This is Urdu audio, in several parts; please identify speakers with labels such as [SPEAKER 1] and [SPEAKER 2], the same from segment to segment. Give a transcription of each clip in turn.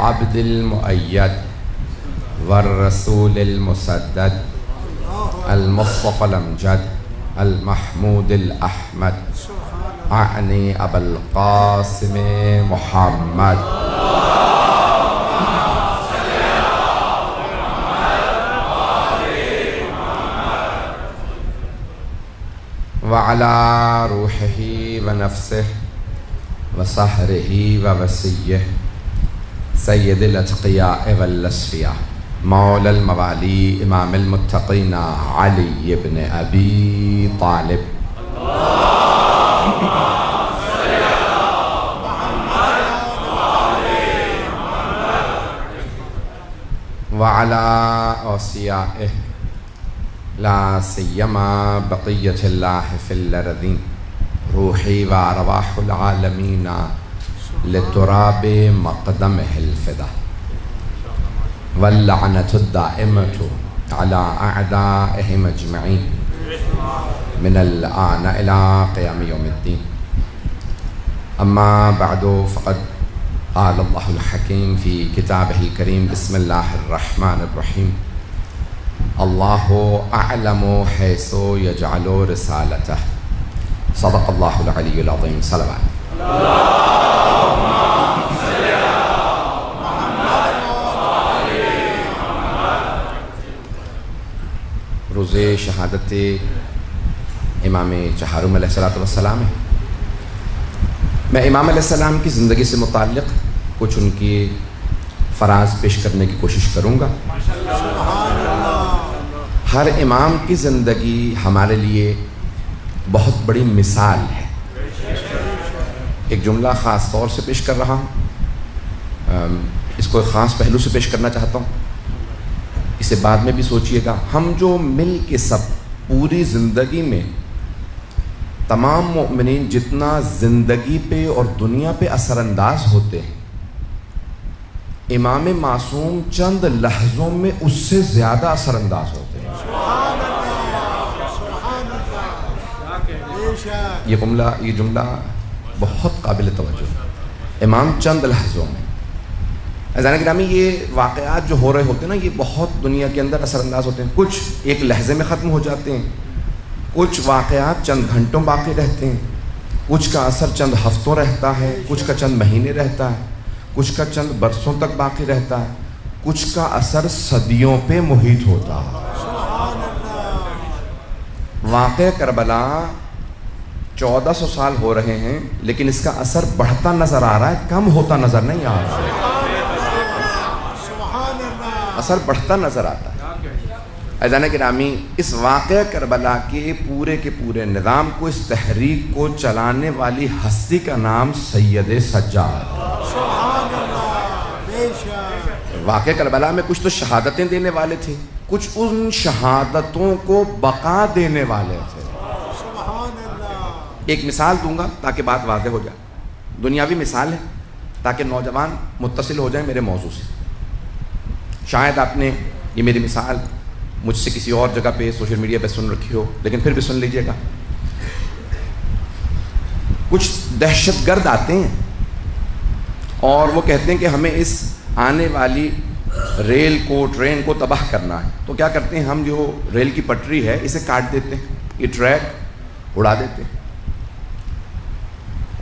[SPEAKER 1] عبد المؤید والرسول المسدد المصطفى الامجد المحمود الاحمد اعنی ابا القاسم محمد وعلى روحه ونفسه وصهره ووصيه سید الاتقیاء والاصفیاء مولا الموالی امام المتقین علی ابن ابی طالب وعلى اوصیائه لا سیما بقیت اللہ فی الارضین روحی و ارواح العالمین لتراب مقدمه الفدا واللعنة الدائمة على أعدائهم أجمعين من الآن إلى قيام يوم الدين. أما بعد فقد قال الله الحكيم في كتابه الكريم بسم الله الرحمن الرحيم الله أعلم حيث يجعل رسالته صدق الله العلي العظيم. صلوات. روز شہادت امام چہارم علیہ السلام ہے. میں امام علیہ السلام کی زندگی سے متعلق کچھ ان کی فراز پیش کرنے کی کوشش کروں گا. ہر امام کی زندگی ہمارے لیے بہت بڑی مثال ہے. ایک جملہ خاص طور سے پیش کر رہا ہوں, اس کو ایک خاص پہلو سے پیش کرنا چاہتا ہوں, اسے بعد میں بھی سوچئے گا. ہم جو مل کے سب پوری زندگی میں تمام مؤمنین جتنا زندگی پہ اور دنیا پہ اثر انداز ہوتے ہیں, امام معصوم چند لحظوں میں اس سے زیادہ اثر انداز ہوتے ہیں. یہ جملہ بہت قابل توجہ ہے. امام چند لحظوں میں. عزیزان گرامی, یہ واقعات جو ہو رہے ہوتے ہیں نا, یہ بہت دنیا کے اندر اثر انداز ہوتے ہیں. کچھ ایک لحظے میں ختم ہو جاتے ہیں, کچھ واقعات چند گھنٹوں باقی رہتے ہیں, کچھ کا اثر چند ہفتوں رہتا ہے, کچھ کا چند مہینے رہتا ہے, کچھ کا چند برسوں تک باقی رہتا ہے, کچھ کا اثر صدیوں پہ محیط ہوتا ہے. واقعہ کربلا 1400 سال ہو رہے ہیں, لیکن اس کا اثر بڑھتا نظر آ رہا ہے, کم ہوتا نظر نہیں آ رہا ہے. اثر بڑھتا نظر آتا ہے. عزیزان گرامی, اس واقعہ کربلا کے پورے نظام کو, اس تحریک کو چلانے والی ہستی کا نام سید سجاد. واقعہ کربلا میں کچھ تو شہادتیں دینے والے تھے, کچھ ان شہادتوں کو بقا دینے والے تھے. ایک مثال دوں گا تاکہ بات واضح ہو جائے. دنیاوی مثال ہے تاکہ نوجوان متصل ہو جائیں میرے موضوع سے. شاید آپ نے یہ میری مثال مجھ سے کسی اور جگہ پہ سوشل میڈیا پہ سن رکھی ہو, لیکن پھر بھی سن لیجئے گا. کچھ دہشت گرد آتے ہیں اور وہ کہتے ہیں کہ ہمیں اس آنے والی ریل کو, ٹرین کو تباہ کرنا ہے. تو کیا کرتے ہیں, ہم جو ریل کی پٹری ہے اسے کاٹ دیتے ہیں, یہ ٹریک اڑا دیتے ہیں.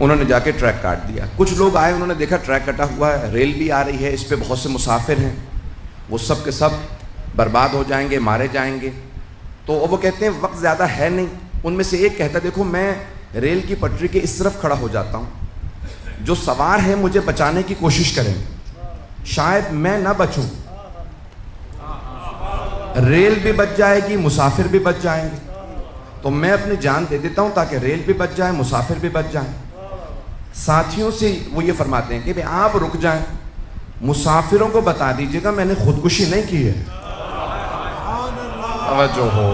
[SPEAKER 1] انہوں نے جا کے ٹریک کاٹ دیا. کچھ لوگ آئے, انہوں نے دیکھا ٹریک کٹا ہوا ہے, ریل بھی آ رہی ہے, اس پہ بہت سے مسافر ہیں, وہ سب کے سب برباد ہو جائیں گے, مارے جائیں گے. تو وہ کہتے ہیں وقت زیادہ ہے نہیں. ان میں سے ایک کہتا ہے دیکھو میں ریل کی پٹری کے اس طرف کھڑا ہو جاتا ہوں, جو سوار ہیں مجھے بچانے کی کوشش کریں, شاید میں نہ بچوں, ریل بھی بچ جائے گی, مسافر بھی بچ جائیں گے, تو میں اپنی جان دے دیتا ہوں تاکہ ریل بھی بچ جائے, مسافر بھی بچ جائیں. ساتھیوں سے وہ یہ فرماتے ہیں کہ آپ رک جائیں, مسافروں کو بتا دیجئے گا میں نے خودکشی نہیں کی ہے. توجہ ہو,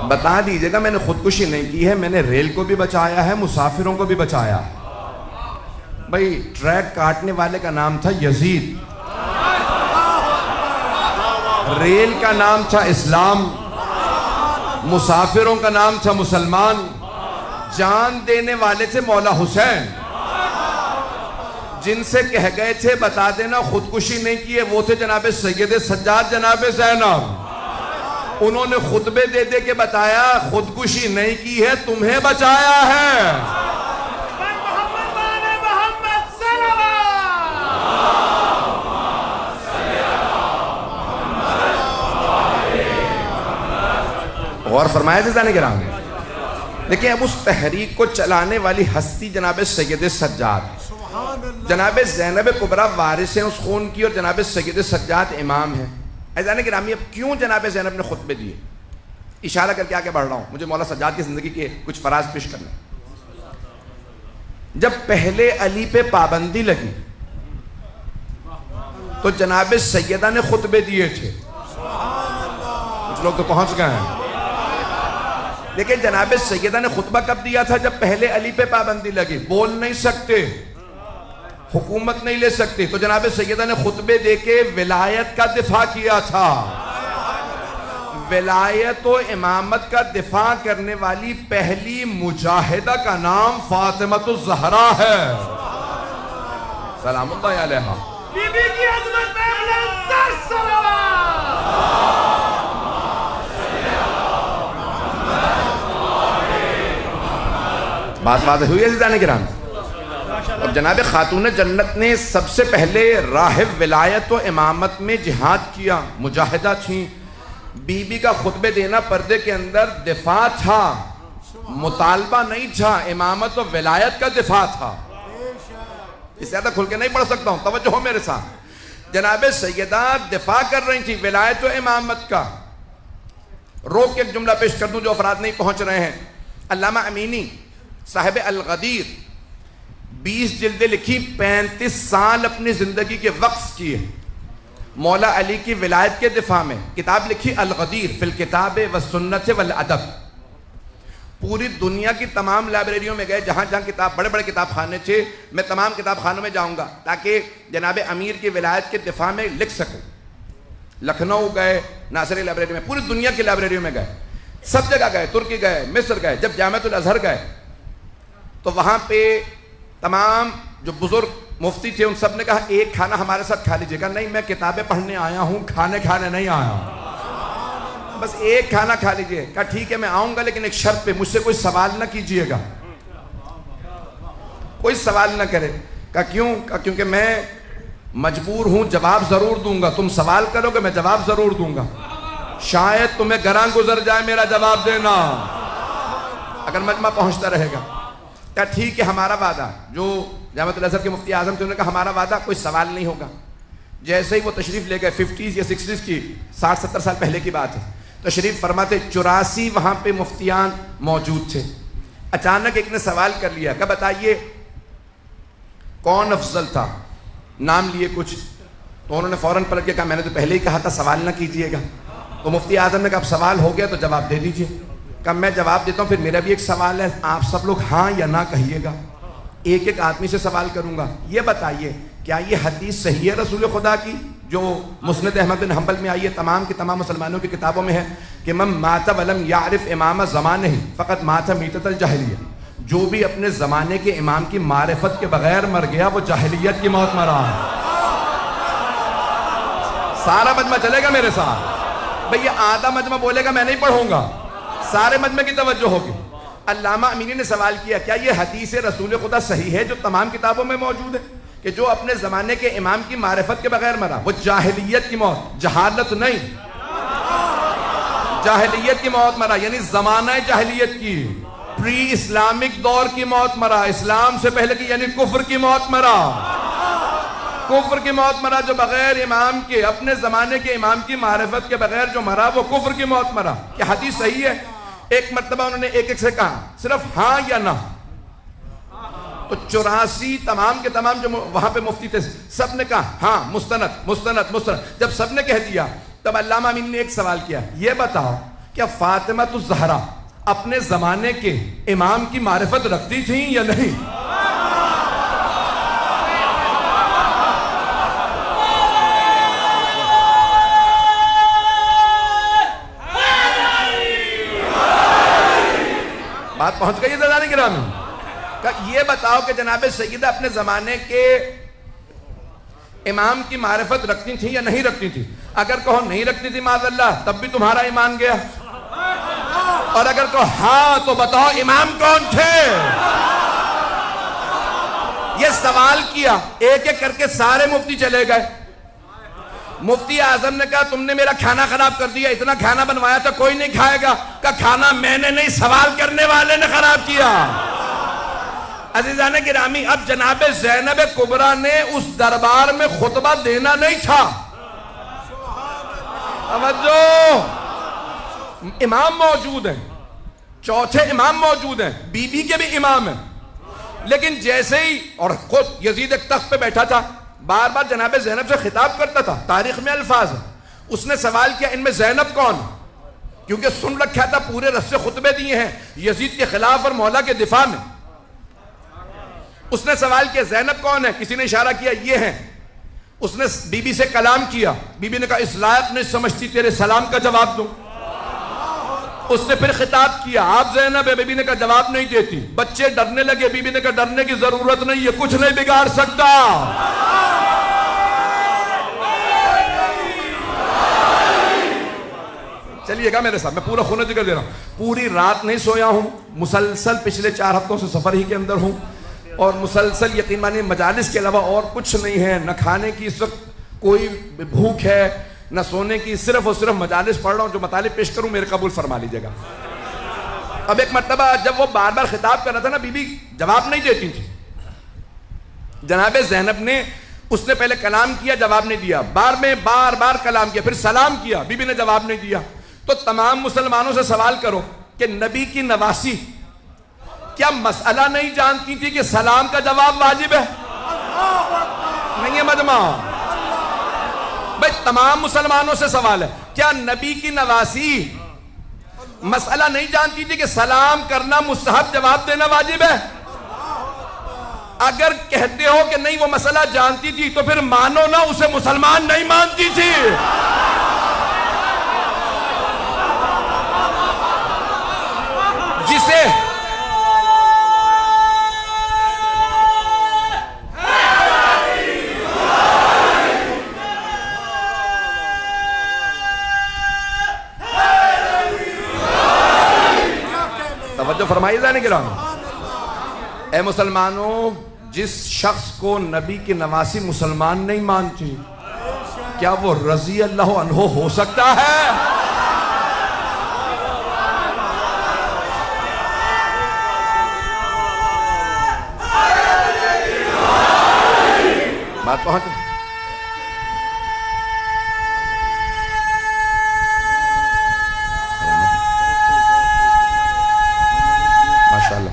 [SPEAKER 1] بتا دیجئے گا میں نے خودکشی نہیں کی ہے, میں نے ریل کو بھی بچایا ہے, مسافروں کو بھی بچایا ہے. بھئی ٹریک کاٹنے والے کا نام تھا یزید, ریل کا نام تھا اسلام, مسافروں کا نام تھا مسلمان, جان دینے والے تھے مولا حسین. جن سے کہہ گئے تھے بتا دینا خودکشی نہیں کی ہے وہ تھے جناب سید سجاد جناب زینب. انہوں نے خطبے دے دے کے بتایا خودکشی نہیں کی ہے تمہیں بچایا ہے. غور فرمایا جزانے گرام. دیکھیں اب اس تحریک کو چلانے والی ہستی جناب سید سجاد, جناب زینب کبریٰ وارث ہیں اس خون کی, اور جناب سید سجاد امام ہیں. عزیزان گرامی اب کیوں جناب زینب نے خطبے دیے؟ اشارہ کر کے آگے بڑھ رہا ہوں, مجھے مولا سجاد کی زندگی کے کچھ فراز پیش کرنا. جب پہلے علی پہ پابندی لگی تو جناب سیدہ نے خطبے دیے تھے. کچھ لوگ تو پہنچ گئے ہیں. دیکھیں جناب سیدہ نے خطبہ کب دیا تھا؟ جب پہلے علی پہ پابندی لگی, بول نہیں سکتے, حکومت نہیں لے سکتے, تو جناب سیدہ نے خطبے دے کے ولایت کا دفاع کیا تھا. ولایت و امامت کا دفاع کرنے والی پہلی مجاہدہ کا نام فاطمہ الزہرا ہے سلام اللہ علیہا.
[SPEAKER 2] بی بی کی عظمت پہ بلندتر صلوات.
[SPEAKER 1] بات واضح ہوئی ہے عزیزان کرام. اور جناب خاتون جنت نے سب سے پہلے راہ ولایت و امامت میں جہاد کیا, مجاہدہ تھیں. بی بی کا خطبے دینا پردے کے اندر دفاع تھا, مطالبہ نہیں تھا, امامت و ولایت کا دفاع تھا. اس سے زیادہ کھل کے نہیں پڑھ سکتا ہوں, توجہ ہو میرے ساتھ. جناب سیدہ دفاع کر رہی تھی ولایت و امامت کا. روک کے ایک جملہ پیش کر دوں جو افراد نہیں پہنچ رہے ہیں. علامہ امینی صاحب الغدیر 20 جلدیں لکھی, 35 سال اپنی زندگی کے وقف کیے مولا علی کی ولایت کے دفاع میں. کتاب لکھی الغدیر فی الکتاب والسنت والادب. پوری دنیا کی تمام لائبریریوں میں گئے, جہاں جہاں کتاب بڑے بڑے کتاب خانے تھے, میں تمام کتاب خانوں میں جاؤں گا تاکہ جناب امیر کی ولایت کے دفاع میں لکھ سکوں. لکھنؤ گئے ناصری لائبریری میں, پوری دنیا کی لائبریریوں میں گئے, سب جگہ گئے, ترکی گئے, مصر گئے. جب جامعۃ الازہر گئے تو وہاں پہ تمام جو بزرگ مفتی تھے ان سب نے کہا ایک کھانا ہمارے ساتھ کھا لیجیے گا. نہیں, میں کتابیں پڑھنے آیا ہوں, کھانے نہیں آیا ہوں, بس ایک کھانا کھا لیجیے. کہا ٹھیک ہے میں آؤں گا لیکن ایک شرط پہ, مجھ سے کوئی سوال نہ کیجیے گا, کوئی سوال نہ کرے. کہا کیوں؟ کہا کیونکہ میں مجبور ہوں, جواب ضرور دوں گا, تم سوال کرو گے میں جواب ضرور دوں گا, شاید تمہیں گراں گزر جائے میرا جواب دینا اگر مجمع پہنچتا رہے گا. کہا ٹھیک ہے ہمارا وعدہ. جو جامعۃ الازہر کے مفتی اعظم تھے انہوں نے کہا ہمارا وعدہ, کوئی سوال نہیں ہوگا. جیسے ہی وہ تشریف لے گئے, 50s یا 60s کی 60-70 سال پہلے کی بات ہے, تشریف فرماتے 84 وہاں پہ مفتیان موجود تھے. اچانک ایک نے سوال کر لیا کہ بتائیے کون افضل تھا, نام لیے کچھ, تو انہوں نے فوراً پلٹ کے کہا میں نے تو پہلے ہی کہا تھا سوال نہ کیجیے گا. تو مفتی اعظم نے کہا اب سوال ہو گیا تو جواب دے دیجیے. کہ میں جواب دیتا ہوں, پھر میرا بھی ایک سوال ہے, آپ سب لوگ ہاں یا نہ کہیے گا. ایک ایک آدمی سے سوال کروں گا, یہ بتائیے کیا یہ حدیث صحیح ہے رسول خدا کی جو مسند احمد بن حنبل میں آئی ہے, تمام کی تمام مسلمانوں کی کتابوں میں ہے کہ من مات ولم یعرف امام زمانہ فقط مات میتۃ الجاہلیہ, جو بھی اپنے زمانے کے امام کی معرفت کے بغیر مر گیا وہ جاہلیت کی موت مرا ہے. سارا مجمع چلے گا میرے ساتھ بھئی, یہ آدھا مجمع بولے گا میں نہیں پڑھوں گا, سارے مجمع کی توجہ ہوگی. علامہ امینی نے سوال کیا کیا یہ حدیث رسول خدا صحیح ہے جو تمام کتابوں میں موجود ہے کہ جو اپنے زمانے کے امام کی معرفت کے بغیر مرا وہ جاہلیت کی موت, جہالت نہیں, جاہلیت کی موت مرا, یعنی زمانہ جاہلیت کی, پری اسلامک دور کی موت مرا, اسلام سے پہلے کی یعنی کفر کی موت مرا, کفر کی موت مرا. جو بغیر امام کے, اپنے زمانے کے امام کی معرفت کے بغیر جو مرا وہ کفر کی موت مرا. کیا حدیث صحیح ہے؟ ایک مرتبہ انہوں نے ایک ایک سے کہا صرف ہاں یا نہ. تو 84 تمام کے تمام جو وہاں پہ مفتی تھے سب نے کہا ہاں, مستند مستند مستند. جب سب نے کہہ دیا تب علامہ امین نے ایک سوال کیا, یہ بتاؤ کیا فاطمہ الزہرا اپنے زمانے کے امام کی معرفت رکھتی تھیں یا نہیں؟ بات پہنچ گئی ہے زدانی گرامی. یہ بتاؤ کہ جناب سیدہ اپنے زمانے کے امام کی معرفت رکھتی تھی یا نہیں رکھتی تھی؟ اگر کہو نہیں رکھتی تھی معاذ اللہ تب بھی تمہارا ایمان گیا، اور اگر کہو ہاں تو بتاؤ امام کون تھے؟ یہ سوال کیا، ایک ایک کر کے سارے مفتی چلے گئے۔ مفتی اعظم نے کہا تم نے میرا کھانا خراب کر دیا، اتنا کھانا بنوایا تھا کوئی نہیں کھائے گا، کہا کھانا میں نے نہیں سوال کرنے والے نے خراب کیا۔ عزیزان گرامی، اب جناب زینب کبریٰ نے اس دربار میں خطبہ دینا نہیں تھا۔ توجہ، امام موجود ہیں، چوتھے امام موجود ہیں، بی بی کے بھی امام ہیں، لیکن جیسے ہی، اور خود یزید ایک تخت پہ بیٹھا تھا، بار بار جناب زینب سے خطاب کرتا تھا، تاریخ میں الفاظ ہیں۔ اس نے سوال کیا ان میں زینب کون؟ کیونکہ سن رکھا تھا پورے رس سے خطبے دیے ہیں یزید کے خلاف اور مولا کے دفاع میں۔ اس نے سوال کیا زینب کون ہے؟ کسی نے اشارہ کیا یہ ہیں۔ اس نے بی بی سے کلام کیا، بی بی نے کہا اس لائق نہیں سمجھتی تیرے سلام کا جواب دوں۔ اس نے پھر خطاب کیا آپ زینب ہے، بی بی نے کہا جواب نہیں دیتی۔ بچے ڈرنے لگے، بی بی نے کہا ڈرنے کی ضرورت نہیں ہے، کچھ نہیں بگاڑ سکتا۔ چلیے گا میرے ساتھ، میں پورا خونہ ذکر دے رہا ہوں۔ پوری رات نہیں سویا ہوں، مسلسل پچھلے 4 ہفتوں سے سفر ہی کے اندر ہوں، اور مسلسل یقین مانیے مجالس کے علاوہ اور کچھ نہیں ہے، نہ کھانے کی اس وقت کوئی بھوک ہے نہ سونے کی، صرف اور صرف مجالس پڑھ رہا ہوں۔ جو مطالب پیش کروں میرے قبول فرما لیجیے گا۔ اب ایک مرتبہ جب وہ بار بار خطاب کر رہا تھا نا، بی بی جواب نہیں دیتی تھی۔ جناب زینب نے، اس نے پہلے کلام کیا، جواب نہیں دیا، بار بار کلام کیا، پھر سلام کیا، بی بی نے جواب نہیں دیا۔ تو تمام مسلمانوں سے سوال کرو کہ نبی کی نواسی کیا مسئلہ نہیں جانتی تھی کہ سلام کا جواب واجب ہے؟ نہیں ہے مجمع بھائی، تمام مسلمانوں سے سوال ہے، کیا نبی کی نواسی مسئلہ نہیں جانتی تھی کہ سلام کرنا مستحب، جواب دینا واجب ہے؟ اگر کہتے ہو کہ نہیں وہ مسئلہ جانتی تھی تو پھر مانو نا اسے مسلمان نہیں مانتی تھی۔ جسے توجہ فرمائی جانے گرامی، اے مسلمانوں، جس شخص کو نبی کی نواسی مسلمان نہیں مانتی، کیا وہ رضی اللہ عنہ ہو سکتا ہے؟ بات پہنچ ماشاءاللہ،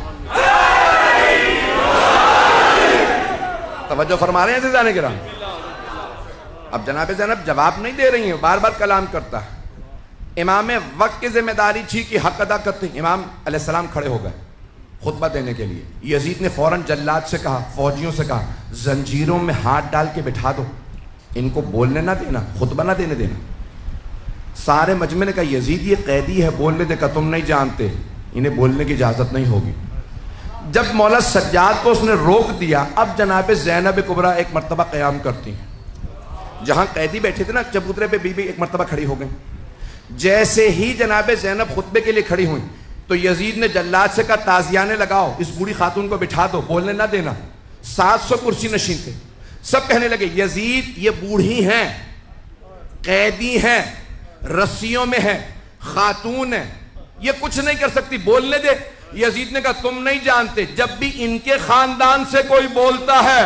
[SPEAKER 1] توجہ فرما رہے ہیں عزیزان کرام۔ اب جناب زینب جواب نہیں دے رہی ہیں، بار بار کلام کرتا ہے۔ امام وقت کی ذمہ داری تھی کہ حق ادا کرتے ہیں۔ امام علیہ السلام کھڑے ہو گئے خطبہ دینے کے لیے۔ یزید نے فوراً جلاد سے کہا، فوجیوں سے کہا زنجیروں میں ہاتھ ڈال کے بٹھا دو، ان کو بولنے نہ دینا، خطبہ نہ دینے دینا۔ سارے مجمع نے کہا یزید یہ قیدی ہے، بولنے دے، کہا تم نہیں جانتے انہیں بولنے کی اجازت نہیں ہوگی۔ جب مولا سجاد کو اس نے روک دیا، اب جناب زینب کبریٰ ایک مرتبہ قیام کرتی ہیں۔ جہاں قیدی بیٹھے تھے نا چبوترے پہ، بی بی ایک مرتبہ کھڑی ہو گئی۔ جیسے ہی جناب زینب خطبے کے لیے کھڑی ہوئی تو یزید نے جلاد سے کہا تازیانے لگاؤ، اس بوڑھی خاتون کو بٹھا دو، بولنے نہ دینا۔ 700 کرسی نشین تھے، سب کہنے لگے یزید یہ بوڑھی ہیں، قیدی ہیں، رسیوں میں ہیں، خاتون ہیں، یہ کچھ نہیں کر سکتی، بولنے دے۔ یزید نے کہا تم نہیں جانتے، جب بھی ان کے خاندان سے کوئی بولتا ہے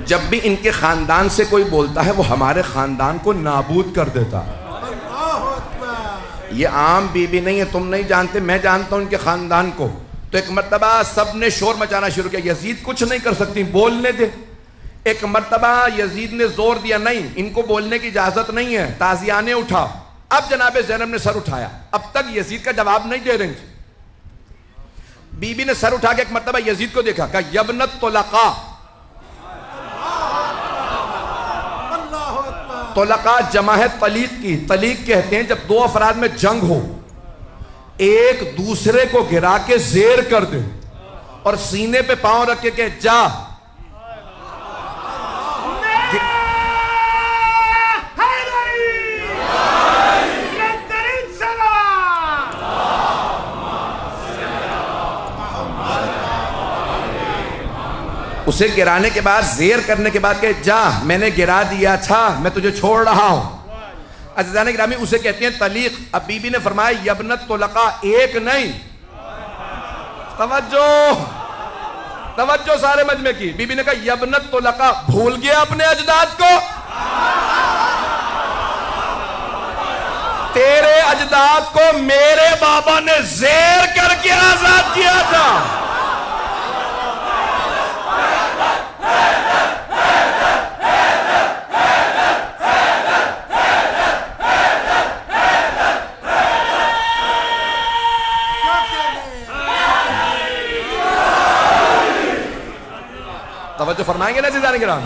[SPEAKER 1] جب بھی ان کے خاندان سے کوئی بولتا ہے وہ ہمارے خاندان کو نابود کر دیتا ہے۔ یہ عام بی بی نہیں ہے، تم نہیں جانتے، میں جانتا ہوں ان کے خاندان کو۔ تو ایک مرتبہ سب نے شور مچانا شروع کیا، یزید کچھ نہیں کر سکتی، بولنے دے۔ ایک مرتبہ یزید نے زور دیا نہیں ان کو بولنے کی اجازت نہیں ہے، تازیانے اٹھا۔ اب جناب زینب نے سر اٹھایا، اب تک یزید کا جواب نہیں دے رہی تھی۔ بی بی نے سر اٹھا کے ایک مرتبہ یزید کو دیکھا، کہا یبن الطلقاء. طلقاء جمع ہے طلیق کی. طلیق کہتے ہیں جب دو افراد میں جنگ ہو، ایک دوسرے کو گرا کے زیر کر دے اور سینے پہ پاؤں رکھ کے کہ جا. اسے گرانے کے بعد، زیر کرنے کے بعد کہ جا، میں نے گرا دیا تھا، میں تجھے چھوڑ رہا ہوں. عزیزان گرامی اسے کہتے ہیں طلیق. اب بی بی نے فرمایا یبن الطلقاء، ایک نہیں. توجہ سارے مجمع کی. بی بی نے کہا یبن الطلقاء، بھول گیا اپنے اجداد کو؟ تیرے اجداد کو میرے بابا نے زیر کر کے آزاد کیا تھا. توجہ فرمائیں گے نا عزیزان کرام.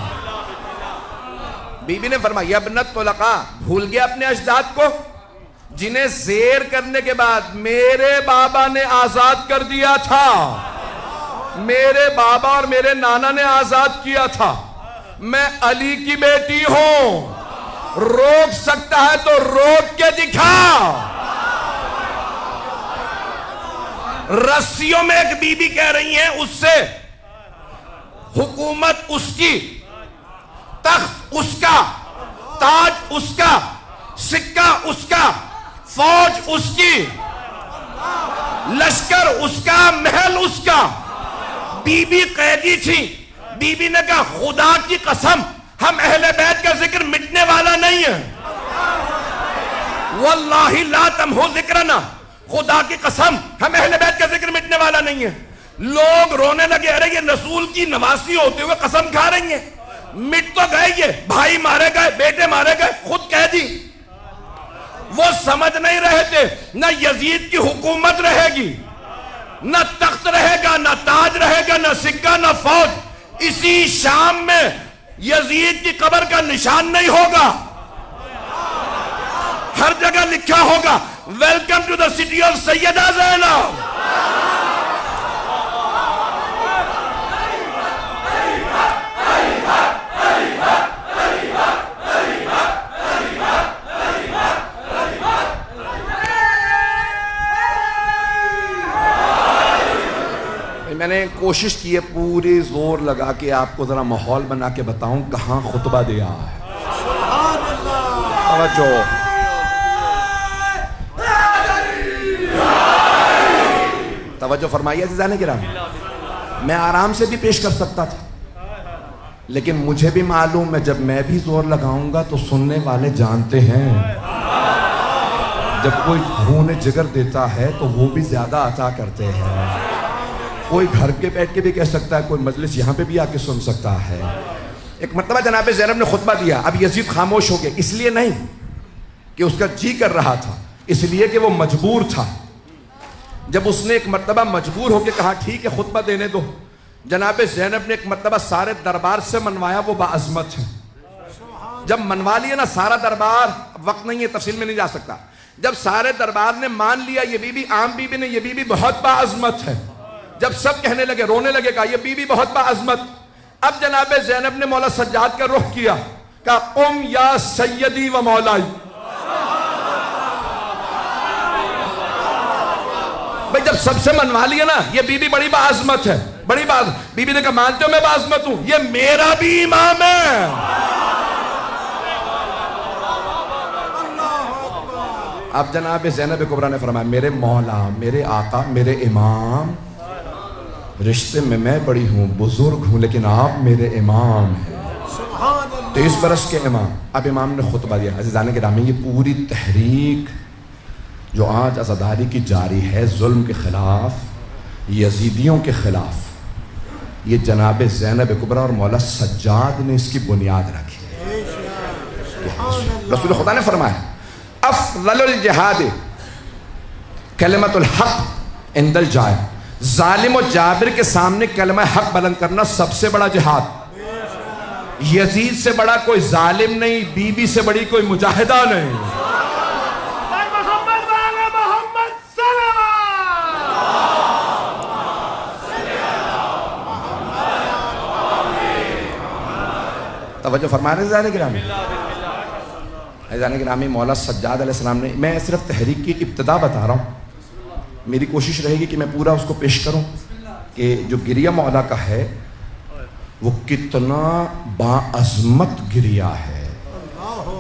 [SPEAKER 1] بی بی نے فرمایا ابن الطلقاء، بھول گیا اپنے اجداد کو جنہیں زیر کرنے کے بعد میرے بابا نے آزاد کر دیا تھا. میرے بابا اور میرے نانا نے آزاد کیا تھا. میں علی کی بیٹی ہوں، روک سکتا ہے تو روک کے دکھا. رسیوں میں ایک بی بی کہہ رہی ہیں اس سے حکومت اس کی، تخت اس کا، تاج اس کا، سکہ اس کا، فوج اس کی، لشکر اس کا، محل اس کا. بی بی قیدی تھی. بی بی نے کہا خدا کی قسم ہم اہل بیت کا ذکر مٹنے والا نہیں ہے. واللہ لا تمحو ذکرنا، خدا کی قسم ہم اہل بیت کا ذکر مٹنے والا نہیں ہے. لوگ رونے لگے، ارے یہ رسول کی نواسی ہوتے ہوئے قسم کھا رہی ہیں. مٹ تو گئے، یہ بھائی مارے گئے، بیٹے مارے گئے، خود قیدی. وہ سمجھ نہیں رہے تھے نہ یزید کی حکومت رہے گی، نہ تخت رہے گا، نہ تاج رہے گا، نہ سکہ، نہ فوج. اسی شام میں یزید کی قبر کا نشان نہیں ہوگا. ہر جگہ لکھا ہوگا welcome to the city of Syeda Zainab. میں نے کوشش کی ہے پوری زور لگا کے آپ کو ذرا ماحول بنا کے بتاؤں کہاں خطبہ دیا ہے. توجہ. توجہ فرمائیے عزیزان کرام. میں آرام سے بھی پیش کر سکتا تھا، لیکن مجھے بھی معلوم ہے جب میں بھی زور لگاؤں گا تو سننے والے جانتے ہیں جب کوئی خون جگر دیتا ہے تو وہ بھی زیادہ عطا کرتے ہیں. کوئی گھر کے بیٹھ کے بھی کہہ سکتا ہے، کوئی مجلس یہاں پہ بھی آ کے سن سکتا ہے. ایک مرتبہ جناب زینب نے خطبہ دیا. اب یزید خاموش ہو گیا، اس لیے نہیں کہ اس کا جی کر رہا تھا، اس لیے کہ وہ مجبور تھا. جب اس نے ایک مرتبہ مجبور ہو کے کہا ٹھیک ہے خطبہ دینے دو، جناب زینب نے ایک مرتبہ سارے دربار سے منوایا. وہ باعظمت ہے. جب منوا لیا نا سارا دربار، وقت نہیں ہے تفصیل میں نہیں جا سکتا، جب سارے دربار نے مان لیا یہ بی بی عام بی بی نے، یہ بی بی بہت باعظمت ہے، جب سب کہنے لگے، رونے لگے، کہا یہ بی بی بہت باعظمت. اب جناب زینب نے مولا سجاد کا رخ کیا، کہا قم یا سیدی و مولائی. بھئی جب سب سے منوا لیا نا یہ بی بی بڑی باعظمت ہے، بڑی باز. بی بی نے کہا مانتے ہو میں باعظمت ہوں، یہ میرا بھی امام ہے. اب جناب زینب کبریٰ نے فرمایا میرے مولا، میرے آقا، میرے امام، رشتے میں میں بڑی ہوں، بزرگ ہوں، لیکن آپ میرے امام ہیں، 23 برس کے امام. اب امام نے خطبہ دیا. عزیزان گرامی یہ پوری تحریک جو آج عزاداری کی جاری ہے ظلم کے خلاف، یزیدیوں کے خلاف، یہ جناب زینب کبریٰ اور مولا سجاد نے اس کی بنیاد رکھی. رسول خدا نے فرمایا افضل الجہاد کلمت الحق عند الجائع. ظالم و جابر کے سامنے کلمہ حق بلند کرنا سب سے بڑا جہاد. یزید سے بڑا کوئی ظالم نہیں, بی بی سے بڑی کوئی مجاہدہ نہیں.
[SPEAKER 2] محمد والا محمد صلوات.
[SPEAKER 1] توجہ فرما رہے ہیں گرامی. گرامی مولا سجاد علیہ السلام نے, میں صرف تحریک کی ابتدا بتا رہا ہوں, میری کوشش رہے گی کہ میں پورا اس کو پیش کروں کہ جو گریہ مولا کا ہے وہ کتنا باعظمت گریہ ہے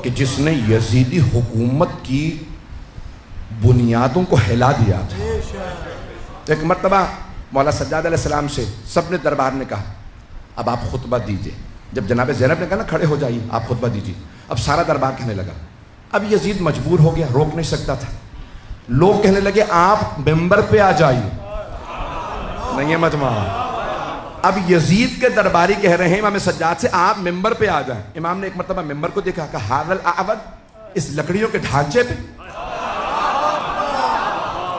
[SPEAKER 1] کہ جس نے یزیدی حکومت کی بنیادوں کو ہلا دیا تھا. ایک مرتبہ مولا سجاد علیہ السلام سے سب نے دربار نے کہا اب آپ خطبہ دیجئے. جب جناب زینب نے کہا نا کھڑے ہو جائیے آپ خطبہ دیجئے, اب سارا دربار کہنے لگا. اب یزید مجبور ہو گیا, روک نہیں سکتا تھا. لوگ کہنے لگے آپ ممبر پہ آ جائیے. نہیں ہے مجمع. اب یزید کے درباری کہہ رہے ہیں امام سجاد سے آپ ممبر پہ آ جائیں. امام نے ایک مرتبہ ممبر کو دیکھا کہ حاضل اعود, اس لکڑیوں کے ڈھانچے پہ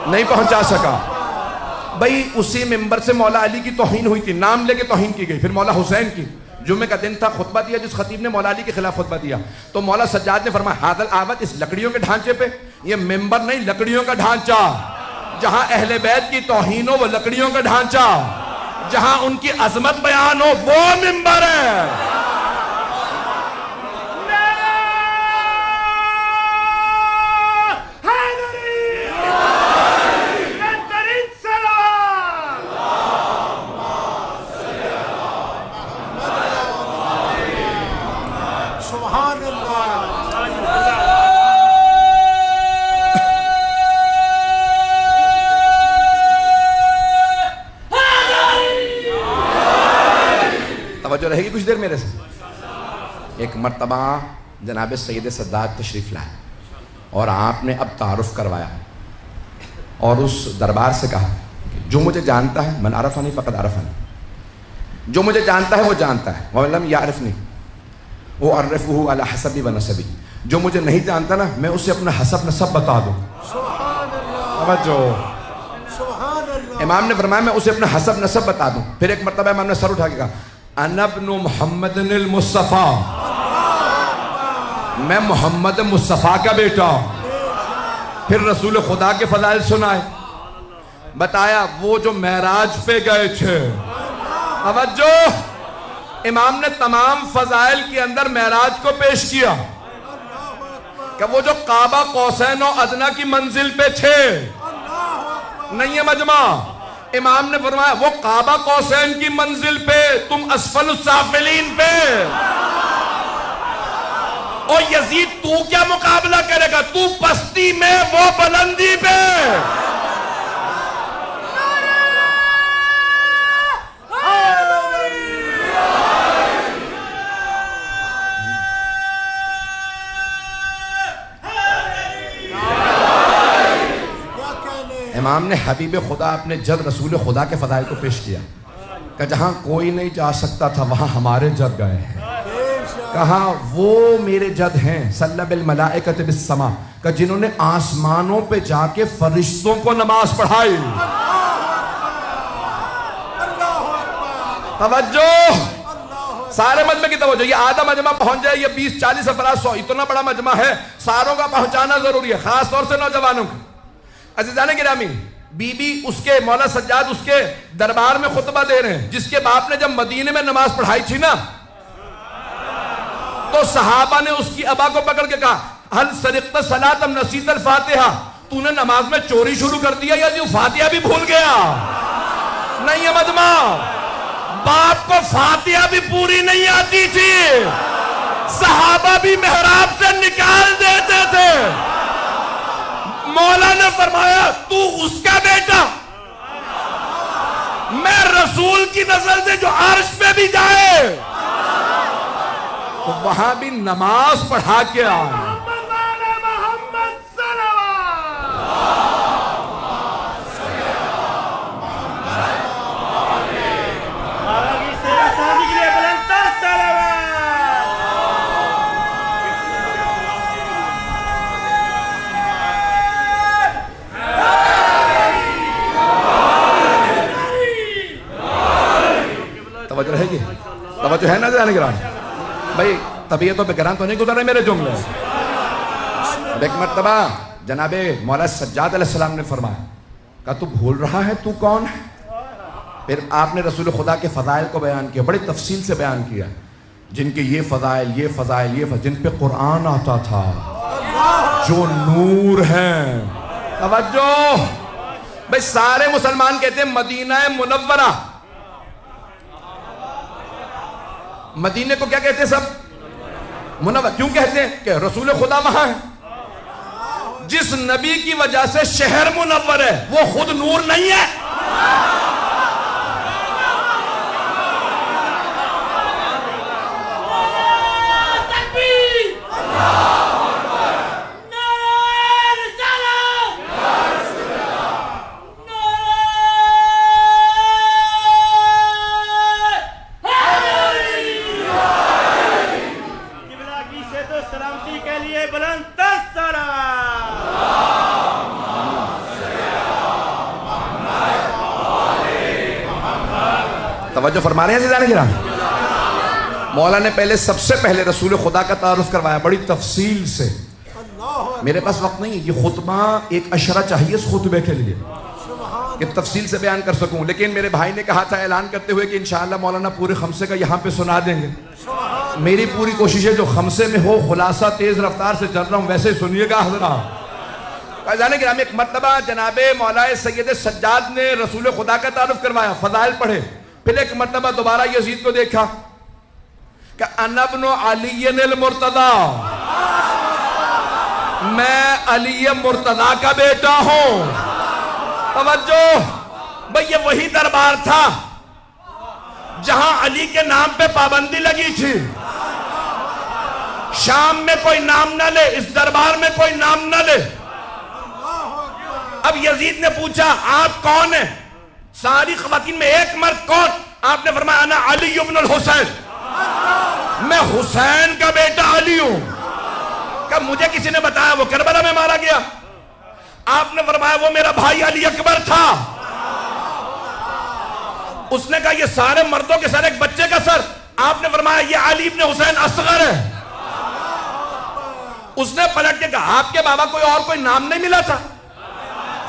[SPEAKER 1] نہیں پہنچا سکا. بھئی اسی ممبر سے مولا علی کی توہین ہوئی تھی, نام لے کے توہین کی گئی. پھر مولا حسین کی, جمعے کا دن تھا, خطبہ دیا جس خطیب نے مولا علی کے خلاف خطبہ دیا. تو مولا سجاد نے فرمایا حاضل اعود, اس لکڑیوں کے ڈھانچے پہ. یہ ممبر نہیں, لکڑیوں کا ڈھانچہ. جہاں اہل بیت کی توہین ہو وہ لکڑیوں کا ڈھانچہ, جہاں ان کی عظمت بیان ہو وہ ممبر ہے. توجہ رہے گی کچھ دیر میرے سے. ایک مرتبہ جناب سید سداد تشریف لائے اور آپ نے اب تعارف کروایا اور اس دربار سے کہا کہ جو مجھے جانتا ہے من عرفنی فقد عرفنی, جو مجھے جانتا ہے وہ جانتا ہے, وَلَمْ يَعْرِفْنِي وَأَعْرِفُهُ عَلَى حَسَبِي وَنَسَبِي. جو مجھے نہیں جانتا نا میں اسے اپنا حسب نسب بتا دوں. توجہ. امام نے فرمایا میں اسے اپنا حسب نسب بتا دوں. پھر ایک مرتبہ امام نے سر اٹھا کے کہا انا ابن محمد المصطفیٰ, میں محمد مصطفیٰ کا بیٹا. پھر رسول خدا کے فضائل سنائے, بتایا وہ جو معراج پہ گئے تھے. توجہ. امام نے تمام فضائل کے اندر معراج کو پیش کیا کہ وہ جو کعبہ قوسین و ادنیٰ کی منزل پہ تھے. نہیں ہے مجمع. امام نے فرمایا وہ کعبہ قوسین کی منزل پہ, تم اسفل السافلین پہ. اور یزید تو کیا مقابلہ کرے گا, تو پستی میں وہ بلندی پہ. امام نے حبیب خدا اپنے جد رسول خدا کے فضائل کو پیش کیا کہ جہاں کوئی نہیں جا سکتا تھا وہاں ہمارے جد گئے ہیں. کہا وہ میرے جد ہیں صلی بالملائکۃ بالسما, کہ جنہوں نے آسمانوں پہ جا کے فرشتوں کو نماز پڑھائی. توجہ. سارے مجمع کی توجہ. یہ آدھا مجمع پہنچ جائے, یہ 20-40 افراد 100, اتنا بڑا مجمع ہے, ساروں کا پہنچانا ضروری ہے, خاص طور سے نوجوانوں کا. عزیزان گرامی, بی بی اس کے مولا سجاد اس کے دربار میں خطبہ دے رہے ہیں, جس کے باپ نے جب مدینے میں نماز پڑھائی تھی نا تو صحابہ نے اس کی ابا کو پکڑ کے کہا ہل سرقت صلاۃ ام نسیت الفاتحہ, تو نے نماز میں چوری شروع کر دیا یا جو فاتحہ بھی بھول گیا. نہیں ہے مجمع. باپ کو فاتحہ بھی پوری نہیں آتی تھی, صحابہ بھی محراب سے نکال دیتے تھے. مولا نے فرمایا تو اس کا بیٹا, میں رسول کی نسل سے جو عرش پہ بھی جائے تو وہاں بھی نماز پڑھا کے آئے. توجہ ہے نا ذرا نگران بھائی؟ طبیعتوں پہ گران تو نہیں گزر رہے میرے جملے. ایک مرتبہ جناب مولا سجاد علیہ السلام نے فرمایا کہ تو بھول رہا ہے تو کون ہے؟ پھر آپ نے رسول خدا کے فضائل کو بیان کیا، بڑی تفصیل سے بیان کیا، جن کے یہ فضائل یہ فضائل یہ فضائل، جن پہ قرآن آتا تھا، جو نور ہیں. توجہ بھئی، سارے مسلمان کہتے ہیں مدینہ منورہ. مدینہ کو کیا کہتے ہیں سب؟ منور. کیوں کہتے ہیں؟ کہ رسول خدا وہاں ہے. جس نبی کی وجہ سے شہر منور ہے وہ خود نور نہیں ہے؟ توجہ فرما رہے ہیں عزیزان کرام؟ مولا نے پہلے سب سے پہلے رسول خدا کا تعارف کروایا بڑی تفصیل سے. میرے پاس وقت نہیں، یہ خطبہ ایک اشرہ چاہیے اس خطبے کے لیے کہ تفصیل سے بیان کر سکوں، لیکن میرے بھائی نے کہا تھا اعلان کرتے ہوئے کہ انشاءاللہ مولانا پورے خمسے کا یہاں پہ سنا دیں گے. میری پوری کوشش ہے جو خمسے میں ہو خلاصہ تیز رفتار سے چل رہا ہوں ویسے سنیے گا حضرات. عزیزان کرام، ایک مرتبہ جناب مولا سید سجاد نے رسول خدا کا تعارف کروایا، فضائل پڑھے. پھر ایک مرتبہ دوبارہ یزید کو دیکھا کہ انا ابن علی المرتضی، میں علی مرتضی کا بیٹا ہوں. توجہ بھئی، یہ وہی دربار تھا جہاں علی کے نام پہ پابندی لگی تھی. شام میں کوئی نام نہ لے، اس دربار میں کوئی نام نہ لے. اب یزید نے پوچھا آپ کون ہیں؟ ساری خواتین میں ایک مرد کون؟ آپ نے فرمایا انا علی ابن الحسین، میں حسین کا بیٹا علی ہوں. کہ مجھے کسی نے بتایا وہ کربلا میں مارا گیا. آپ نے فرمایا وہ میرا بھائی علی اکبر تھا. اس نے کہا یہ سارے مردوں کے سر ایک بچے کا سر. آپ نے فرمایا یہ علی ابن حسین اصغر ہے. اس نے پلٹ کے کہا آپ کے بابا کوئی نام نہیں ملا تھا؟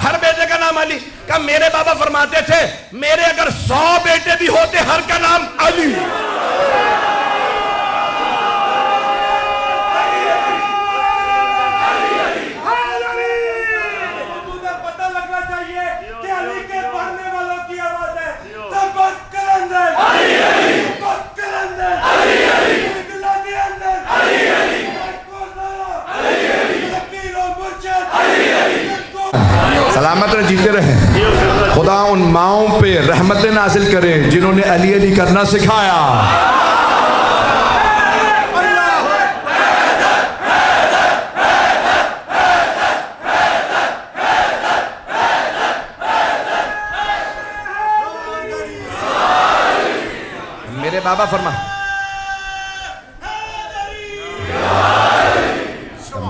[SPEAKER 1] ہر بیٹے کا نام علی. کہ میرے بابا فرماتے تھے میرے اگر 100 بیٹے بھی ہوتے ہر کا نام علی.
[SPEAKER 2] پتہ لگنا چاہیے کہ علی کے پڑھنے والوں کی آواز ہے تبت کرندر علی علی، تبت کرندر علی علی، انقلابی اندر علی علی، علی علی، فقیر و مرشد علی علی.
[SPEAKER 1] سلامت رہے، جیتے رہے. خدا ان ماؤں پہ رحمتیں نازل کرے جنہوں نے علی علی کرنا سکھایا. میرے بابا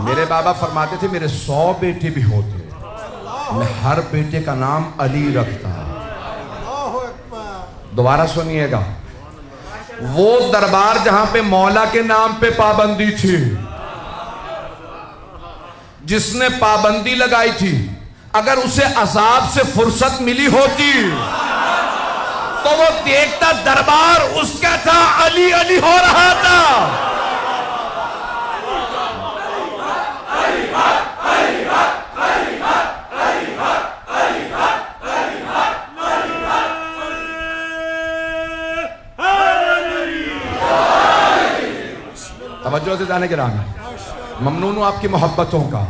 [SPEAKER 1] میرے بابا فرماتے تھے میرے 100 بیٹے بھی ہوتے میں ہر بیٹے کا نام علی رکھتا. دوبارہ سنیے گا، وہ دربار جہاں پہ مولا کے نام پہ پابندی تھی، جس نے پابندی لگائی تھی، اگر اسے عذاب سے فرصت ملی ہوتی تو وہ دیکھتا دربار اس کا تھا، علی علی ہو رہا تھا. توجہ سے جانے کے نام ہے، ممنون ہوں آپ کی محبتوں کا.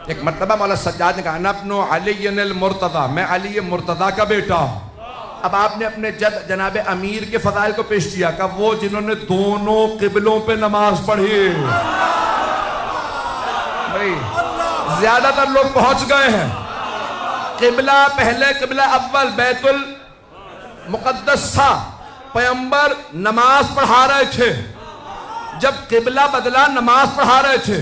[SPEAKER 1] ایک مرتبہ مولا سجاد نے کہا انا ابن علی المرتضی، میں علی مرتضی کا بیٹا ہوں. اب آپ نے اپنے جد جناب امیر کے فضائل کو پیش کیا کہ وہ جنہوں نے دونوں قبلوں پہ نماز پڑھی. بھائی زیادہ تر لوگ پہنچ گئے ہیں. قبلہ پہلے قبلہ اول بیت المقدس تھا، پیغمبر نماز پڑھا رہے تھے. جب قبلہ بدلا نماز پڑھا رہے تھے.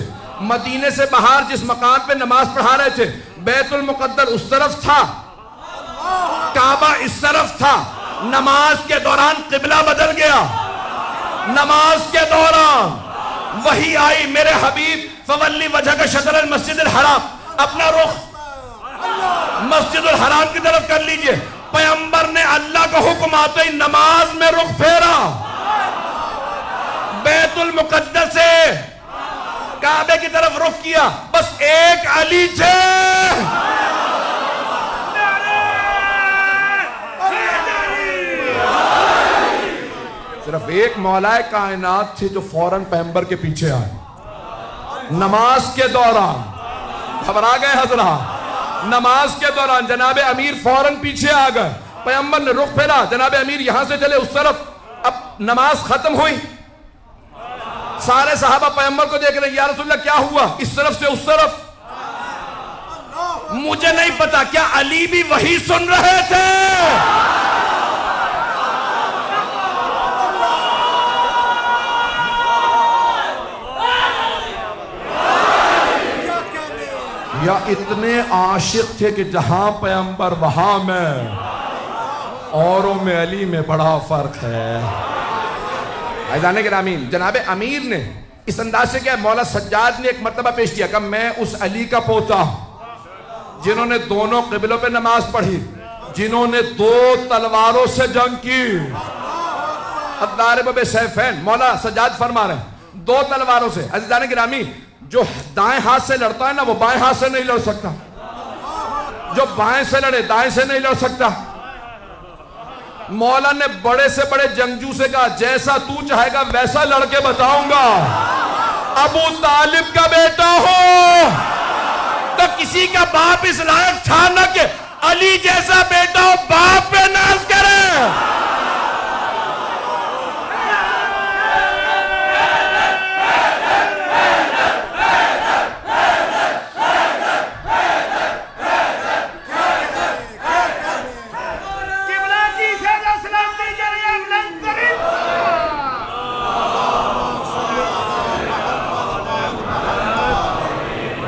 [SPEAKER 1] مدینے سے باہر جس مقام پہ نماز پڑھا رہے تھے بیت المقدس اس طرف تھا، کعبہ اس طرف تھا. نماز کے دوران قبلہ بدل گیا. نماز کے دوران وہی آئی میرے حبیب فولی وجہ کا شطر المسجد الحرام، اپنا رخ مسجد الحرام کی طرف کر لیجئے. پیغمبر نے اللہ کا حکم آتے ہی نماز میں رخ پھیرا، بیت المقدس سے کعبے کی طرف رخ کیا. بس ایک علی تھے، صرف ایک مولا کائنات تھے جو فوراً پیغمبر کے پیچھے آئے. نماز کے دوران گھبرا گئے حضرات، نماز کے دوران جناب امیر فوراً پیچھے آ گئے. پیغمبر نے رخ پھیرا، جناب امیر یہاں سے چلے اس طرف. اب نماز ختم ہوئی، سارے صحابہ پیغمبر کو دیکھ رہے، یا رسول اللہ کیا ہوا؟ اس طرف سے اس طرف. مجھے نہیں پتا کیا علی بھی وہی سن رہے تھے؟ یا اتنے عاشق تھے کہ جہاں پیغمبر وہاں میں، اوروں میں علی میں بڑا فرق ہے. عزیزان گرامی، جناب امیر نے اس انداز سے کیا، مولا سجاد نے ایک مرتبہ پیش کیا کہ میں اس علی کا پوتا ہوں جنہوں نے دونوں قبلوں پہ نماز پڑھی، جنہوں نے 2 تلواروں سے جنگ کی. الضارب بسیفین، مولا سجاد فرما رہے ہیں 2 تلواروں سے. عزیزان گرامی، جو دائیں ہاتھ سے لڑتا ہے نا وہ بائیں ہاتھ سے نہیں لڑ سکتا، جو بائیں سے لڑے دائیں سے نہیں لڑ سکتا. مولا نے بڑے سے بڑے جنگجو سے کہا جیسا تو چاہے گا ویسا لڑ کے بتاؤں گا. ابو طالب کا بیٹا ہو تو کسی کا باپ اس لائق تھا نہ کہ علی جیسا بیٹا ہو باپ پہ ناز کرے.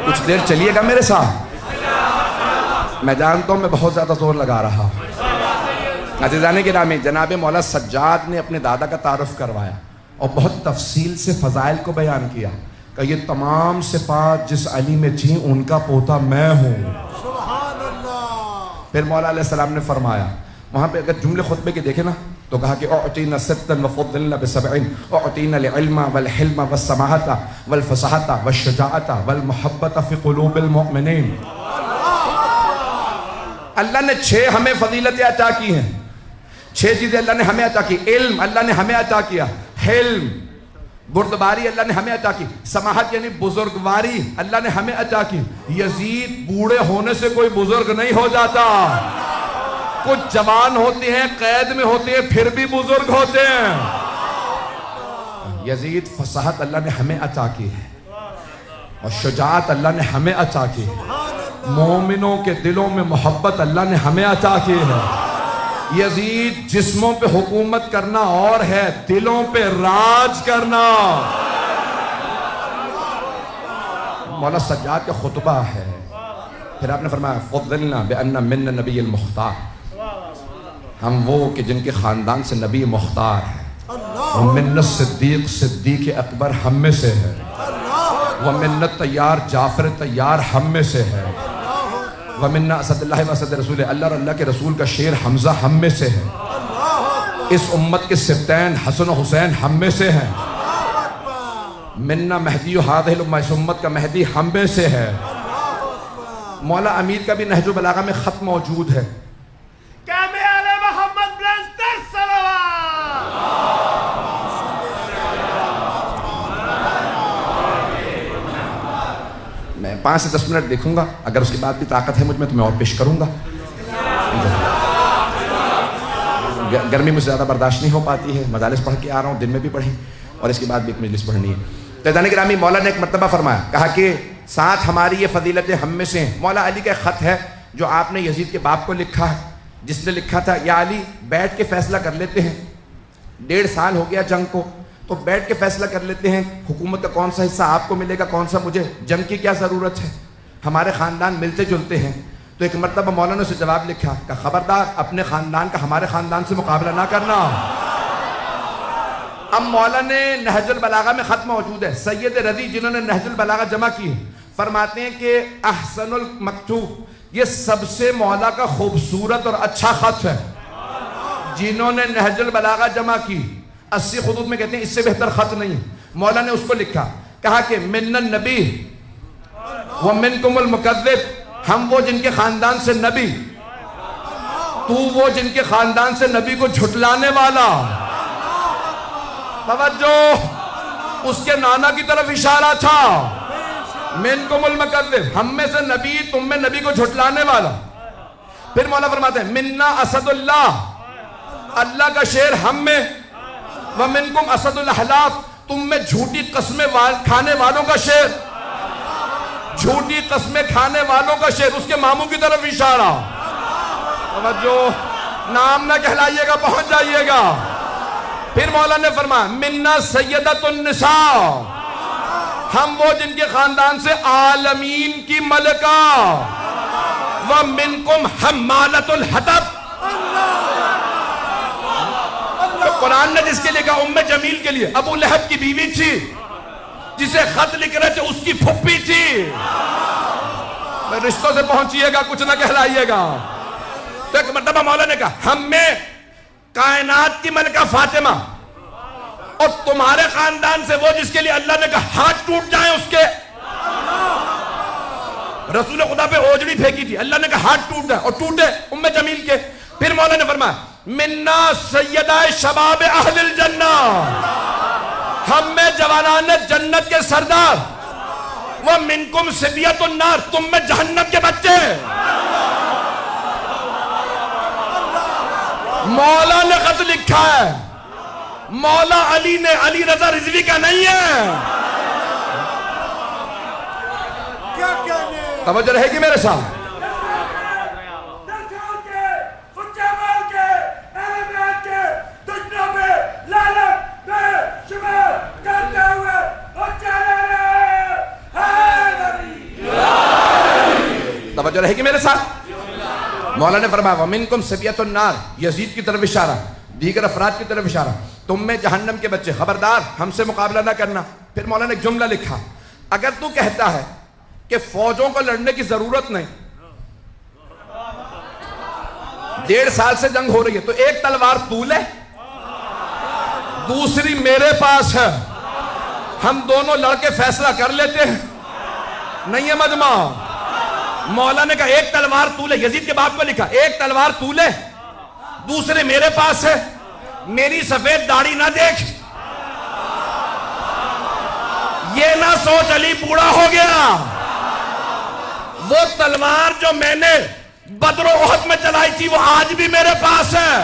[SPEAKER 1] کچھ دیر چلیے گا میرے ساتھ، میں جانتا ہوں میں بہت زیادہ زور لگا رہا ہوں. عزیزان گرامی، جناب مولا سجاد نے اپنے دادا کا تعارف کروایا اور بہت تفصیل سے فضائل کو بیان کیا کہ یہ تمام صفات جس علی میں تھیں ان کا پوتا میں ہوں. پھر مولا علیہ السلام نے فرمایا، وہاں پہ اگر جملے خطبے کے دیکھیں نا تو کہا کہ اعطینا ستا وفضلنا بسبعین، اعطینا العلم والحلم والسماحة والفصاحة والشجاعة والمحبة فی قلوب المؤمنین. اللہ نے 6 ہمیں فضیلتیں عطا کی ہیں، 6 چیزیں اللہ نے ہمیں عطا کی. علم اللہ نے ہمیں عطا کیا، حلم بردباری اللہ نے ہمیں عطا کی، سماحت یعنی بزرگواری اللہ نے ہمیں عطا کی. یزید بوڑھے ہونے سے کوئی بزرگ نہیں ہو جاتا، کچھ جوان ہوتے ہیں قید میں ہوتے ہیں پھر بھی بزرگ ہوتے ہیں. یزید فصاحت اللہ نے ہمیں عطا کی ہے اور شجاعت اللہ نے ہمیں عطا کی ہے. مومنوں کے دلوں میں محبت اللہ نے ہمیں عطا کی ہے. یزید جسموں پہ حکومت کرنا اور ہے، دلوں پہ راج کرنا. مولا سجاد کا خطبہ ہے، پھر آپ نے فرمایا فضلنا بأن من نبی المختار، ہم وہ کہ جن کے خاندان سے نبی مختار ہے. ومن الصدیق، صدیق اکبر ہم میں سے ہے. ومن الطیار، جعفر طیار ہم میں سے ہے. ومن اسد اللہ و اسد رسول، اللہ اور اللہ کے رسول کا شیر حمزہ ہم میں سے ہے. اس امت کے سبتین حسن و حسین ہم میں سے ہیں. منا مہدی و ہادہ الامہ، اس امت کا مہدی ہم میں سے ہے. مولا امیر کا بھی نہج البلاغہ میں خط موجود ہے. میں 5 سے 10 منٹ دیکھوں گا، اگر اس کے بعد بھی طاقت ہے مجھ میں تو میں اور پیش کروں گا. گرمی مجھ سے زیادہ برداشت نہیں ہو پاتی ہے، مجالس پڑھ کے آ رہا ہوں، دن میں بھی پڑھی اور اس کے بعد بھی ایک مجلس پڑھنی ہے. تو عزیزان گرامی، مولا نے ایک مرتبہ فرمایا، کہا کہ ساتھ ہماری یہ فضیلتیں ہم میں سے ہیں. مولا علی کا ایک خط ہے جو آپ نے یزید کے باپ کو لکھا ہے، جس نے لکھا تھا یا علی بیٹھ کے فیصلہ کر لیتے ہیں، 1.5 سال ہو گیا جنگ کو، تو بیٹھ کے فیصلہ کر لیتے ہیں حکومت کا کون سا حصہ آپ کو ملے گا کون سا مجھے، جنگ کی کیا ضرورت ہے، ہمارے خاندان ملتے جلتے ہیں. تو ایک مرتبہ مولانا نے اسے جواب لکھا کہ خبردار اپنے خاندان کا ہمارے خاندان سے مقابلہ نہ کرنا. اب مولا نے نہج البلاغہ میں خط موجود ہے، سید رضی جنہوں نے نہج البلاغہ جمع کی فرماتے ہیں کہ احسن المکتوب، یہ سب سے مولا کا خوبصورت اور اچھا خط ہے۔ جنہوں نے نہج البلاغہ جمع کی 80 خطوط میں کہتے ہیں اس سے بہتر خط نہیں۔ مولا نے اس کو لکھا، کہا کہ من النبی ومنکم المکذب، ہم وہ جن کے خاندان سے نبی، تو وہ جن کے خاندان سے نبی کو جھٹلانے والا۔ توجہ، اس کے نانا کی طرف اشارہ تھا، منکم المکذب، ہم میں سے نبی، تم میں نبی کو جھٹلانے والا۔ پھر مولا فرماتے ہیں منا اسد اللہ، اللہ کا شیر ہم میں، ومنکم اسد الاحلاف، تم میں جھوٹی قسمیں کھانے والوں کا شیر، جھوٹی قسمیں کھانے والوں کا شیر، اس کے ماموں کی طرف اشارہ۔ توجہ، نام نہ کہلائیے گا، پہنچ جائیے گا۔ پھر مولا نے فرمایا منا سیدت النساء، ہم وہ جن کے خاندان سے عالمین کی ملکہ، ومنکم حمالۃ الحطب، تو قرآن نے جس کے لکھا ام جمیل کے لیے ابو لہب کی بیوی تھی، جسے خط لکھ رہے تھے اس کی پھپھی تھی۔ رشتوں سے پہنچیے گا، کچھ نہ کہلائیے گا۔ تو ایک مرتبہ مولا نے کہا ہم میں کائنات کی ملکہ فاطمہ، اور تمہارے خاندان سے وہ جس کے لیے اللہ نے کہا ہاتھ ٹوٹ جائیں اس کے، رسول خدا پہ اوجڑی پھینکی تھی، اللہ نے کہا ہاتھ ٹوٹ جائیں، اور ٹوٹے ام جمیل کے۔ پھر مولا نے فرمایا منا سیدہ شباب اہل الجنہ، ہم میں جوانان جنت کے سردار، ومنکم صبیۃ النار، تم میں جہنم کے بچے۔ مولا نے خط لکھا ہے، مولا علی نے، علی رضا رضوی کا نہیں ہے۔ توجہ رہے گی میرے ساتھ؟ توجہ رہے گی میرے ساتھ؟ مولا نے فرمایا ومنکم صبیۃ النار، یزید کی طرف اشارہ، دیگر افراد کی طرف اشارہ، تم میں جہنم کے بچے، خبردار ہم سے مقابلہ نہ کرنا۔ پھر مولا نے ایک جملہ لکھا، اگر تو کہتا ہے کہ فوجوں کو لڑنے کی ضرورت نہیں، 1.5 سال سے جنگ ہو رہی ہے، تو ایک تلوار تو لے، دوسری میرے پاس ہے، ہم دونوں لڑ کے فیصلہ کر لیتے ہیں۔ نہیں ہے مجمع؟ مولا نے کہا ایک تلوار تو لے، یزید کے باپ کو لکھا ایک تلوار تو لے، دوسرے میرے پاس ہے، میری سفید داڑھی نہ دیکھ، یہ نہ سوچ علی بوڑھا ہو گیا، وہ تلوار جو میں نے بدر و احد میں چلائی تھی وہ آج بھی میرے پاس ہے۔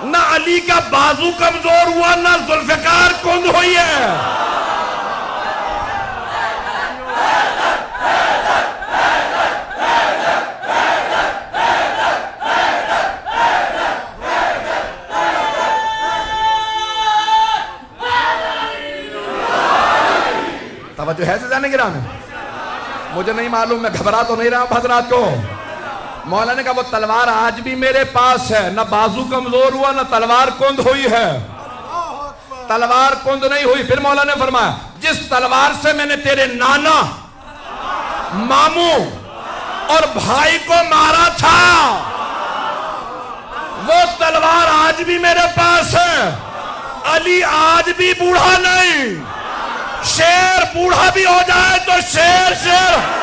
[SPEAKER 1] نہ علی کا بازو کمزور ہوا، نہ ذوالفقار کند ہوئی ہے۔ توجہ ہے سزانے گرامی؟ مجھے نہیں معلوم، میں گھبرا تو نہیں رہا ہوں حضرات کو۔ مولا نے کہا وہ تلوار آج بھی میرے پاس ہے، نہ بازو کمزور ہوا نہ تلوار کند ہوئی ہے، تلوار کند نہیں ہوئی۔ پھر مولا نے فرمایا جس تلوار سے میں نے تیرے نانا، ماموں اور بھائی کو مارا تھا وہ تلوار آج بھی میرے پاس ہے۔ علی آج بھی بوڑھا نہیں، شیر بوڑھا بھی ہو جائے تو شیر شیر۔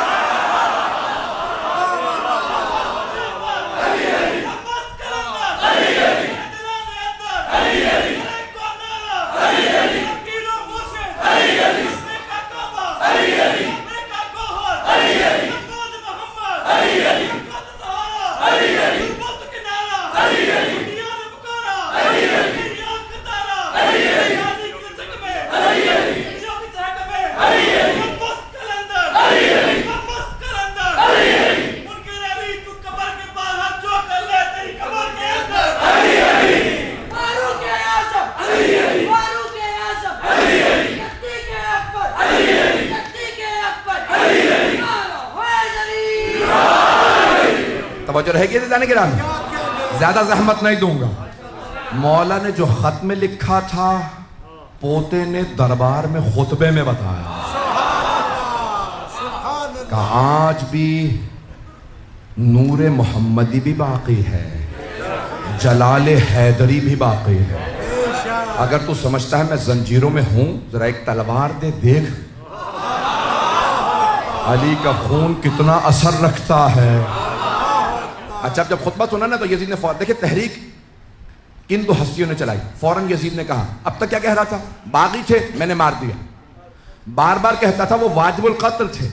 [SPEAKER 1] توجہ رہے گی جانے گرامی؟ زیادہ زحمت نہیں دوں گا، مولا نے جو خط میں لکھا تھا پوتے نے دربار میں خطبے میں بتایا کہ آج بھی نور محمدی بھی باقی ہے، جلال حیدری بھی باقی ہے۔ اگر تو سمجھتا ہے میں زنجیروں میں ہوں، ذرا ایک تلوار دے، دیکھ علی کا خون کتنا اثر رکھتا ہے۔ اچھا جب خطبہ سنا نا تو یزید نے فوراً، دیکھیں تحریک کن دو ہستیوں نے چلائی، فوراً یزید نے کہا، اب تک کیا کہہ رہا تھا؟ باغی تھے میں نے مار دیا، بار بار کہتا تھا وہ واجب القتل تھے،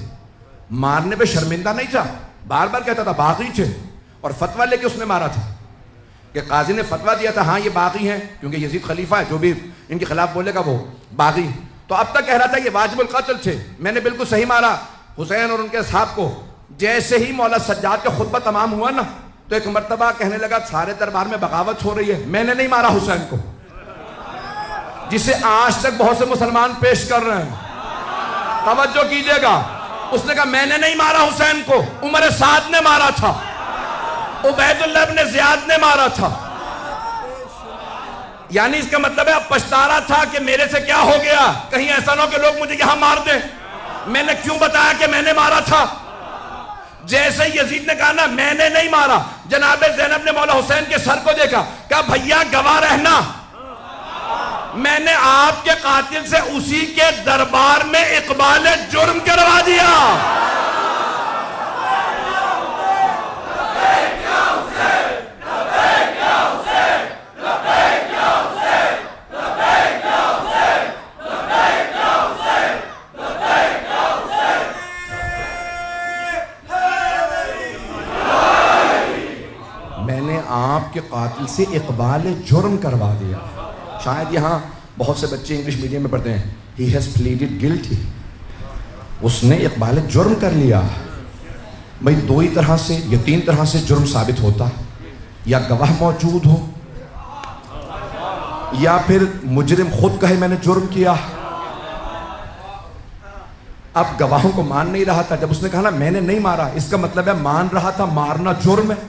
[SPEAKER 1] مارنے پہ شرمندہ نہیں تھا، بار بار کہتا تھا باغی تھے، اور فتویٰ لے کے اس نے مارا تھا کہ قاضی نے فتویٰ دیا تھا ہاں یہ باغی ہیں، کیونکہ یزید خلیفہ ہے، جو بھی ان کے خلاف بولے گا وہ باغی۔ تو اب تک کہہ رہا تھا یہ واجب القتل تھے، میں نے بالکل صحیح مارا حسین اور ان کے اصحاب کو۔ جیسے ہی مولا سجاد کا خطبہ تمام ہوا نا تو ایک مرتبہ کہنے لگا سارے دربار میں بغاوت ہو رہی ہے، میں نے نہیں مارا حسین کو، جسے آج تک بہت سے مسلمان پیش کر رہے ہیں، توجہ کیجئے گا۔ اس نے کہا میں نے نہیں مارا حسین کو، عمر سعد نے مارا تھا، عبید اللہ ابن زیاد نے مارا تھا۔ یعنی اس کا مطلب ہے اب پچھتا رہا تھا کہ میرے سے کیا ہو گیا، کہیں ایسا نہ ہو کہ لوگ مجھے یہاں مار دیں، میں نے کیوں بتایا کہ میں نے مارا تھا۔ جیسے یزید نے کہا نا میں نے نہیں مارا، جناب زینب نے مولا حسین کے سر کو دیکھا، کہا بھیا گواہ رہنا، میں نے آپ کے قاتل سے اسی کے دربار میں اقبال جرم کروا دیا۔ آپ کے قاتل سے اقبال جرم کروا دیا۔ شاید یہاں بہت سے بچے انگلش میڈیم میں پڑھتے ہیں، he has pleaded guilty، اس نے اقبال جرم کر لیا۔ بھئی دو ہی طرح سے یا تین طرح سے جرم ثابت ہوتا، یا گواہ موجود ہو، یا پھر مجرم خود کہے میں نے جرم کیا۔ اب گواہوں کو مان نہیں رہا تھا، جب اس نے کہا نا میں نے نہیں مارا، اس کا مطلب ہے مان رہا تھا مارنا جرم ہے۔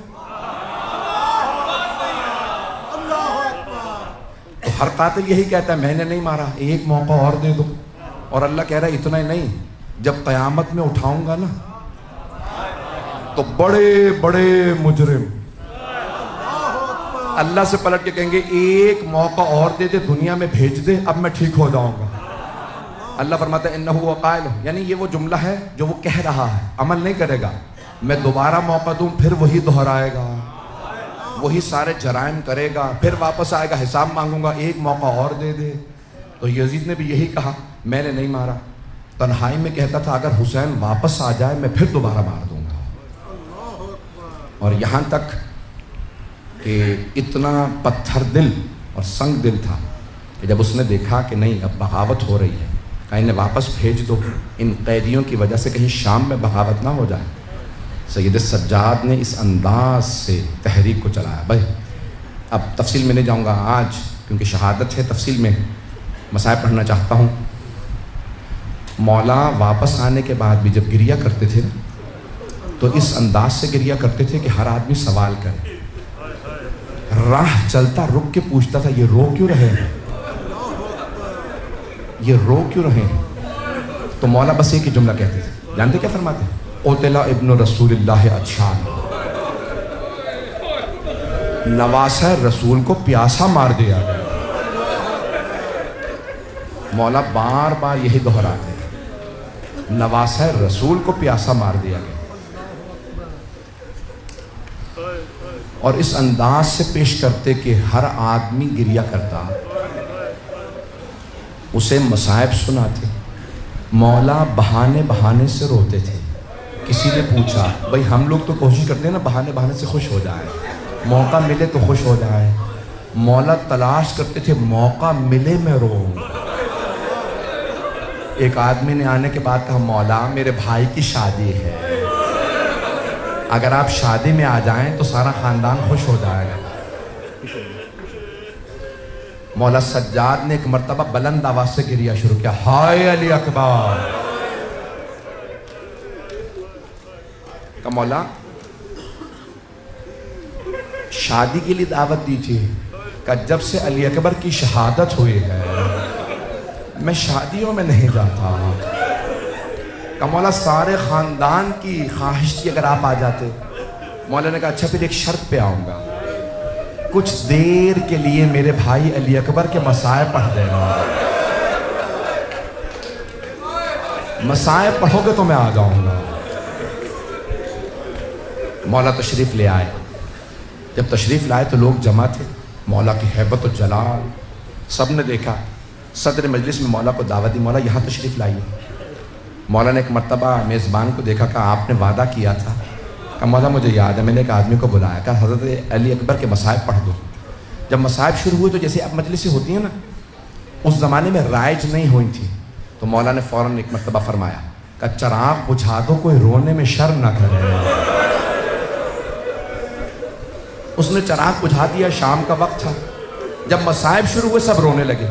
[SPEAKER 1] ہر قاتل یہی کہتا ہے میں نے نہیں مارا، ایک موقع اور دے دو، اور اللہ کہہ رہا ہے اتنا ہی نہیں، جب قیامت میں اٹھاؤں گا نا تو بڑے بڑے مجرم اللہ سے پلٹ کے کہیں گے ایک موقع اور دے دے، دنیا میں بھیج دے، اب میں ٹھیک ہو جاؤں گا۔ اللہ فرماتا ہے انہو وقائل، یعنی یہ وہ جملہ ہے جو وہ کہہ رہا ہے، عمل نہیں کرے گا، میں دوبارہ موقع دوں پھر وہی دہرائے گا، وہی سارے جرائم کرے گا، پھر واپس آئے گا حساب مانگوں گا، ایک موقع اور دے دے۔ تو یزید نے بھی یہی کہا میں نے نہیں مارا، تنہائی میں کہتا تھا اگر حسین واپس آ جائے میں پھر دوبارہ مار دوں گا۔ اور یہاں تک کہ اتنا پتھر دل اور سنگ دل تھا کہ جب اس نے دیکھا کہ نہیں اب بغاوت ہو رہی ہے، کہیں انہیں واپس بھیج دو، ان قیدیوں کی وجہ سے کہیں شام میں بغاوت نہ ہو جائے، سید سجاد نے اس انداز سے تحریک کو چلایا۔ بھائی اب تفصیل میں نہیں جاؤں گا آج کیونکہ شہادت ہے، تفصیل میں مسائل پڑھنا چاہتا ہوں۔ مولا واپس آنے کے بعد بھی جب گریہ کرتے تھے تو اس انداز سے گریہ کرتے تھے کہ ہر آدمی سوال کرے، راہ چلتا رک کے پوچھتا تھا یہ رو کیوں رہے ہیں، یہ رو کیوں رہے ہیں؟ تو مولا بس ایک ہی جملہ کہتے تھے، جانتے کیا فرماتے ہیں؟ قتل ابن رسول اللہ عطشان، نواسہ رسول کو پیاسا مار دیا گیا۔ مولا بار بار یہی دہراتے ہیں، نواسہ رسول کو پیاسا مار دیا گیا، اور اس انداز سے پیش کرتے کہ ہر آدمی گریہ کرتا، اسے مصائب سناتے، مولا بہانے بہانے سے روتے تھے۔ کسی نے پوچھا بھئی ہم لوگ تو کوشش کرتے ہیں نا بہانے بہانے سے خوش ہو جائے، موقع ملے تو خوش ہو جائے، مولا تلاش کرتے تھے موقع ملے میں رو۔ ایک آدمی نے آنے کے بعد کہا مولا میرے بھائی کی شادی ہے، اگر آپ شادی میں آ جائیں تو سارا خاندان خوش ہو جائے گا۔ مولا سجاد نے ایک مرتبہ بلند آواز سے گریہ شروع کیا، ہائے علی اکبر۔ کہ مولا شادی کے لیے دعوت دی تھی، کہ جب سے علی اکبر کی شہادت ہوئی ہے میں شادیوں میں نہیں جاتا. کہ مولا سارے خاندان کی خواہش تھی اگر آپ آ جاتے. مولا نے کہا اچھا پھر ایک شرط پہ آؤں گا, کچھ دیر کے لیے میرے بھائی علی اکبر کے مسائب پڑھ دینا. مسائب پڑھو گے تو میں آ جاؤں گا. مولا تشریف لے آئے. جب تشریف لائے تو لوگ جمع تھے. مولا کی ہیبت و جلال سب نے دیکھا. صدر مجلس میں مولا کو دعوت دی, مولا یہاں تشریف لائیے. مولا نے ایک مرتبہ میزبان کو دیکھا کہ آپ نے وعدہ کیا تھا. کہ مولا مجھے یاد ہے میں نے ایک آدمی کو بلایا کہ حضرت علی اکبر کے مصائب پڑھ دو. جب مصائب شروع ہوئے تو جیسے اب مجلسیں ہوتی ہیں نا, اس زمانے میں رائج نہیں ہوئی تھی, تو مولا نے فوراً ایک مرتبہ فرمایا کہ چراغ بجھا دو, کوئی رونے میں شرم نہ کرے. اس نے چراغ بجھا دیا. شام کا وقت تھا. جب مصائب شروع ہوئے سب رونے لگے.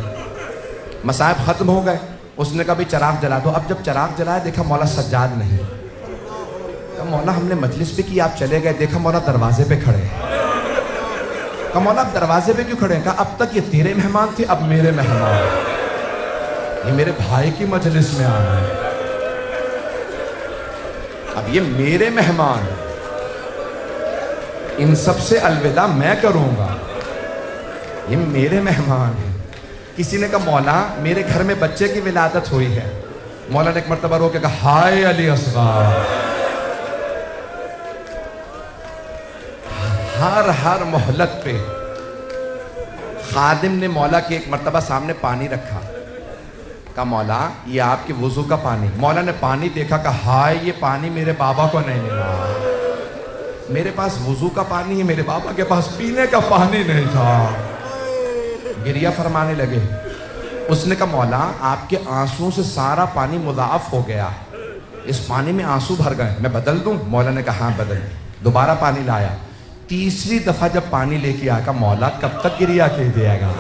[SPEAKER 1] مصائب ختم ہو گئے. اس نے کہا بھی چراغ جلا دو. اب جب چراغ جلایا دیکھا مولا سجاد نہیں. کہا مولا ہم نے مجلس پہ کی, آپ چلے گئے. دیکھا مولا دروازے پہ کھڑے. کہا مولا آپ دروازے پہ کیوں کھڑے ہیں؟ کہا اب تک یہ تیرے مہمان تھے, اب میرے مہمان, یہ میرے بھائی کی مجلس میں آ رہے ہیں, اب یہ میرے مہمان, ان سب سے الوداع میں کروں گا, یہ میرے مہمان ہیں. کسی نے کہا مولا میرے گھر میں بچے کی ولادت ہوئی ہے. مولا نے ایک مرتبہ رو کے کہا ہائے علی اصغر. ہر مہلت پہ خادم نے مولا کے ایک مرتبہ سامنے پانی رکھا. کہا مولا یہ آپ کے وضو کا پانی. مولا نے پانی دیکھا کہ ہائے یہ پانی میرے بابا کو نہیں ملا. میرے پاس وضو کا پانی ہے, میرے بابا کے پاس پینے کا پانی نہیں تھا. گریہ فرمانے لگے. اس نے کہا مولا آپ کے آنسوں سے سارا پانی مضاعف ہو گیا, اس پانی میں آنسو بھر گئے, میں بدل دوں؟ مولا نے کہا ہاں بدل. دوبارہ پانی لایا. تیسری دفعہ جب پانی لے کے آیا, کہا مولا کب تک گریہ کہہ دیا گا؟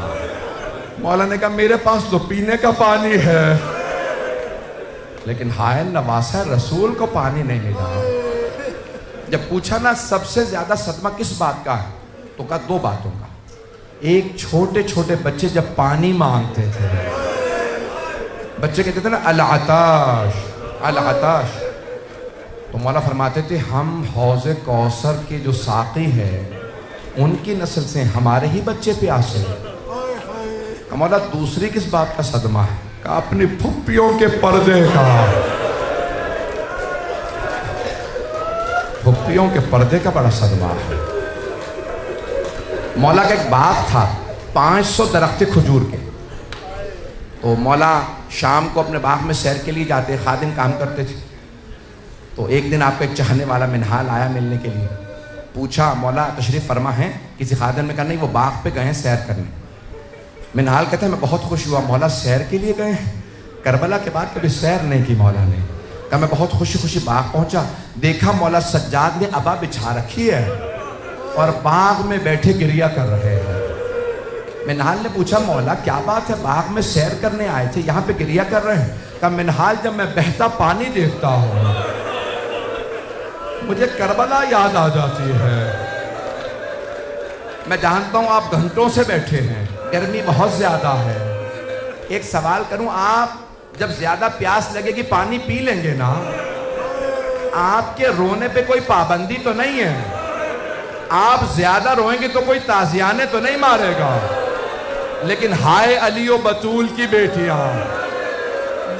[SPEAKER 1] مولا نے کہا میرے پاس تو پینے کا پانی ہے, لیکن ہائے نواسہ رسول کو پانی نہیں ملا. جب پوچھا نا سب سے زیادہ صدمہ کس بات کا ہے, تو کہا دو باتوں کا. ایک چھوٹے چھوٹے بچے جب پانی مانگتے تھے, بچے کہتے تھے نا العطاش العطاش, تو مولا فرماتے تھے ہم حوض کوثر کے جو ساقی ہیں ان کی نسل سے, ہمارے ہی بچے پیاسے. مولا دوسری کس بات کا صدمہ ہے؟ کہ اپنی پھپھیوں کے پردے کا. پھپھیوں کے پردے کا بڑا صدمہ ہے. مولا کا ایک باغ تھا, 500 درخت کھجور کے. تو مولا شام کو اپنے باغ میں سیر کے لیے جاتے, خادم کام کرتے تھے. تو ایک دن آپ کو ایک چاہنے والا منہال آیا ملنے کے لیے. پوچھا مولا تشریف فرما ہے؟ کسی خادم نے کہا نہیں وہ باغ پہ گئے ہیں سیر کرنے. منہال کہتے ہیں میں بہت خوش ہوا. مولا سیر کے لیے گئے ہیں؟ کربلا کے بعد کبھی سیر نہیں کی مولا نے. کہا میں بہت خوشی باغ پہنچا, دیکھا مولا سجاد نے عبا بچھا رکھی ہے اور باغ میں بیٹھے گریہ کر رہے ہیں. منہال نے پوچھا مولا کیا بات ہے, باغ میں سیر کرنے آئے تھے یہاں پہ گریہ کر رہے ہیں؟ کہا منہال جب میں بہتا پانی دیکھتا ہوں مجھے کربلا یاد آ جاتی ہے. میں جانتا ہوں آپ گھنٹوں سے بیٹھے ہیں, گرمی بہت زیادہ ہے. ایک سوال کروں, آپ جب زیادہ پیاس لگے گی پانی پی لیں گے نا؟ آپ کے رونے پہ کوئی پابندی تو نہیں ہے. آپ زیادہ روئیں گے تو کوئی تازیانے تو نہیں مارے گا. لیکن ہائے علی و بطول کی بیٹیاں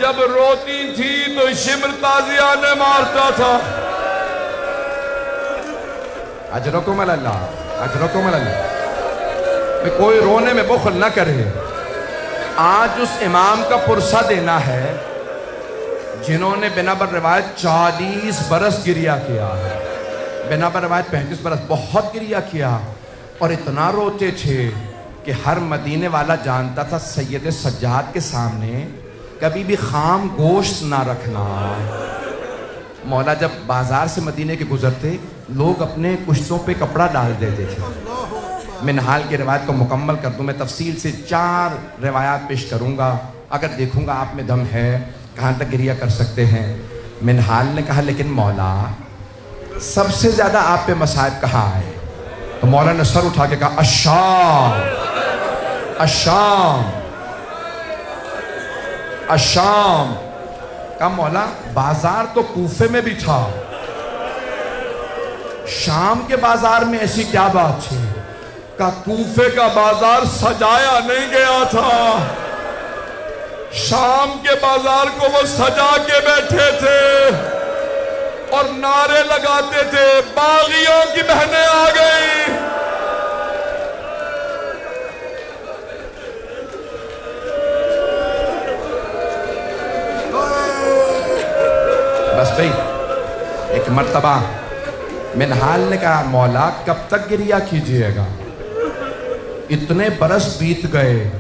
[SPEAKER 1] جب روتی تھی تو شمر تازیانے مارتا تھا. اجرکم اللہ, اجرکم اللہ. کوئی رونے میں بخل نہ کرے. آج اس امام کا پرسہ دینا ہے جنہوں نے بنا بر روایت 40 برس گریہ کیا ہے, بنا بر روایت 35 برس بہت گریہ کیا, اور اتنا روتے تھے کہ ہر مدینے والا جانتا تھا سید سجاد کے سامنے کبھی بھی خام گوشت نہ رکھنا. مولا جب بازار سے مدینے کے گزرتے لوگ اپنے کشتوں پہ کپڑا ڈال دیتے تھے. منہال کی روایت کو مکمل کر دوں, میں تفصیل سے 4 روایات پیش کروں گا, اگر دیکھوں گا آپ میں دم ہے کہاں تک گریہ کر سکتے ہیں. منہال نے کہا لیکن مولا سب سے زیادہ آپ پہ مصائب کہاں آئے؟ تو مولا نے سر اٹھا کے کہا الشام. الشام الشام کا مولا بازار تو کوفے میں بھی تھا، شام کے بازار میں ایسی کیا بات تھی؟ کہ کوفے کا بازار سجایا نہیں گیا تھا، شام کے بازار کو وہ سجا کے بیٹھے تھے اور نعرے لگاتے تھے، باغیوں کی بہنیں آ گئی۔ بس بھئی ایک مرتبہ منہال نے کہا مولا کب تک گریہ کیجئے گا؟ اتنے برس بیت گئے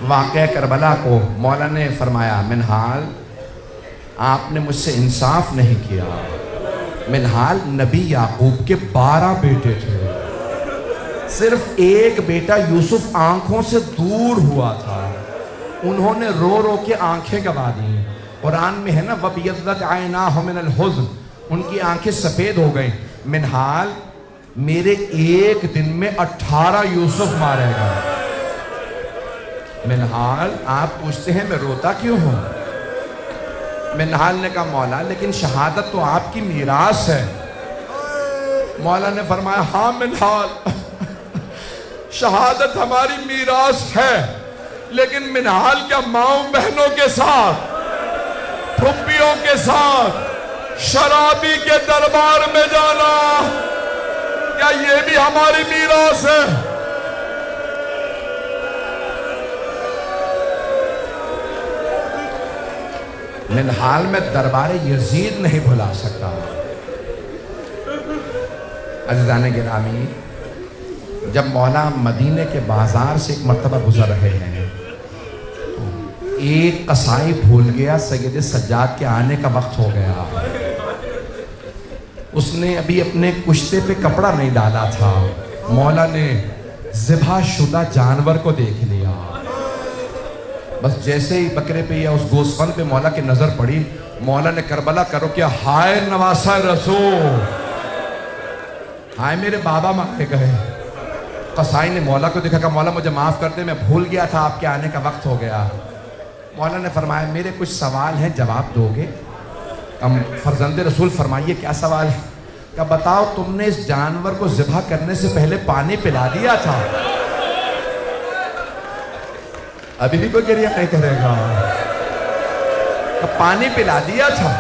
[SPEAKER 1] واقعہ کربلا کو۔ مولا نے فرمایا منہال آپ نے مجھ سے انصاف نہیں کیا۔ منہال نبی یعقوب کے 12 بیٹے تھے، صرف ایک بیٹا یوسف آنکھوں سے دور ہوا تھا، انہوں نے رو رو کے آنکھیں گوا دیں۔ قرآن میں ہے نا وَبِيَضَّتْ عَيْنَاهُ مِنَ الْحُزْنِ، ان کی آنکھیں سفید ہو گئیں۔ منہال میرے ایک دن میں 18 یوسف مارے گا۔ منہال آپ پوچھتے ہیں میں روتا کیوں ہوں؟ منہال نے کہا مولا لیکن شہادت تو آپ کی میراث ہے۔ مولا نے فرمایا ہاں منہال شہادت ہماری میراث ہے، لیکن منہال کیا ماؤں بہنوں کے ساتھ، پھپھیوں کے ساتھ شرابی کے دربار میں جانا کیا یہ بھی ہماری میراث ہے؟ منہال میں دربار یزید نہیں بھلا سکتا۔ عزیزان گرامی، جب مولا مدینے کے بازار سے ایک مرتبہ گزر رہے ہیں، ایک قصائی بھول گیا سید سجاد کے آنے کا وقت ہو گیا، اس نے ابھی اپنے کشتے پہ کپڑا نہیں ڈالا تھا، مولا نے ذبح شدہ جانور کو دیکھ لیا۔ بس جیسے ہی بکرے پہ یا اس گوسفند پہ مولا کی نظر پڑی، مولا نے کربلا کرو کیا ہائے نواسہ رسول، ہائے میرے بابا مارے گئے۔ قصائی نے مولا کو دیکھا کہ مولا مجھے معاف کر دے، میں بھول گیا تھا آپ کے آنے کا وقت ہو گیا۔ مولا نے فرمایا میرے کچھ سوال ہیں جواب دو گے؟ فرزند رسول فرمائیے کیا سوال ہے؟ کہ بتاؤ تم نے اس جانور کو ذبح کرنے سے پہلے پانی پلا دیا تھا؟ ابھی بھی کوئی گریہ نہیں کرے گا۔ کہ پانی پلا دیا تھا؟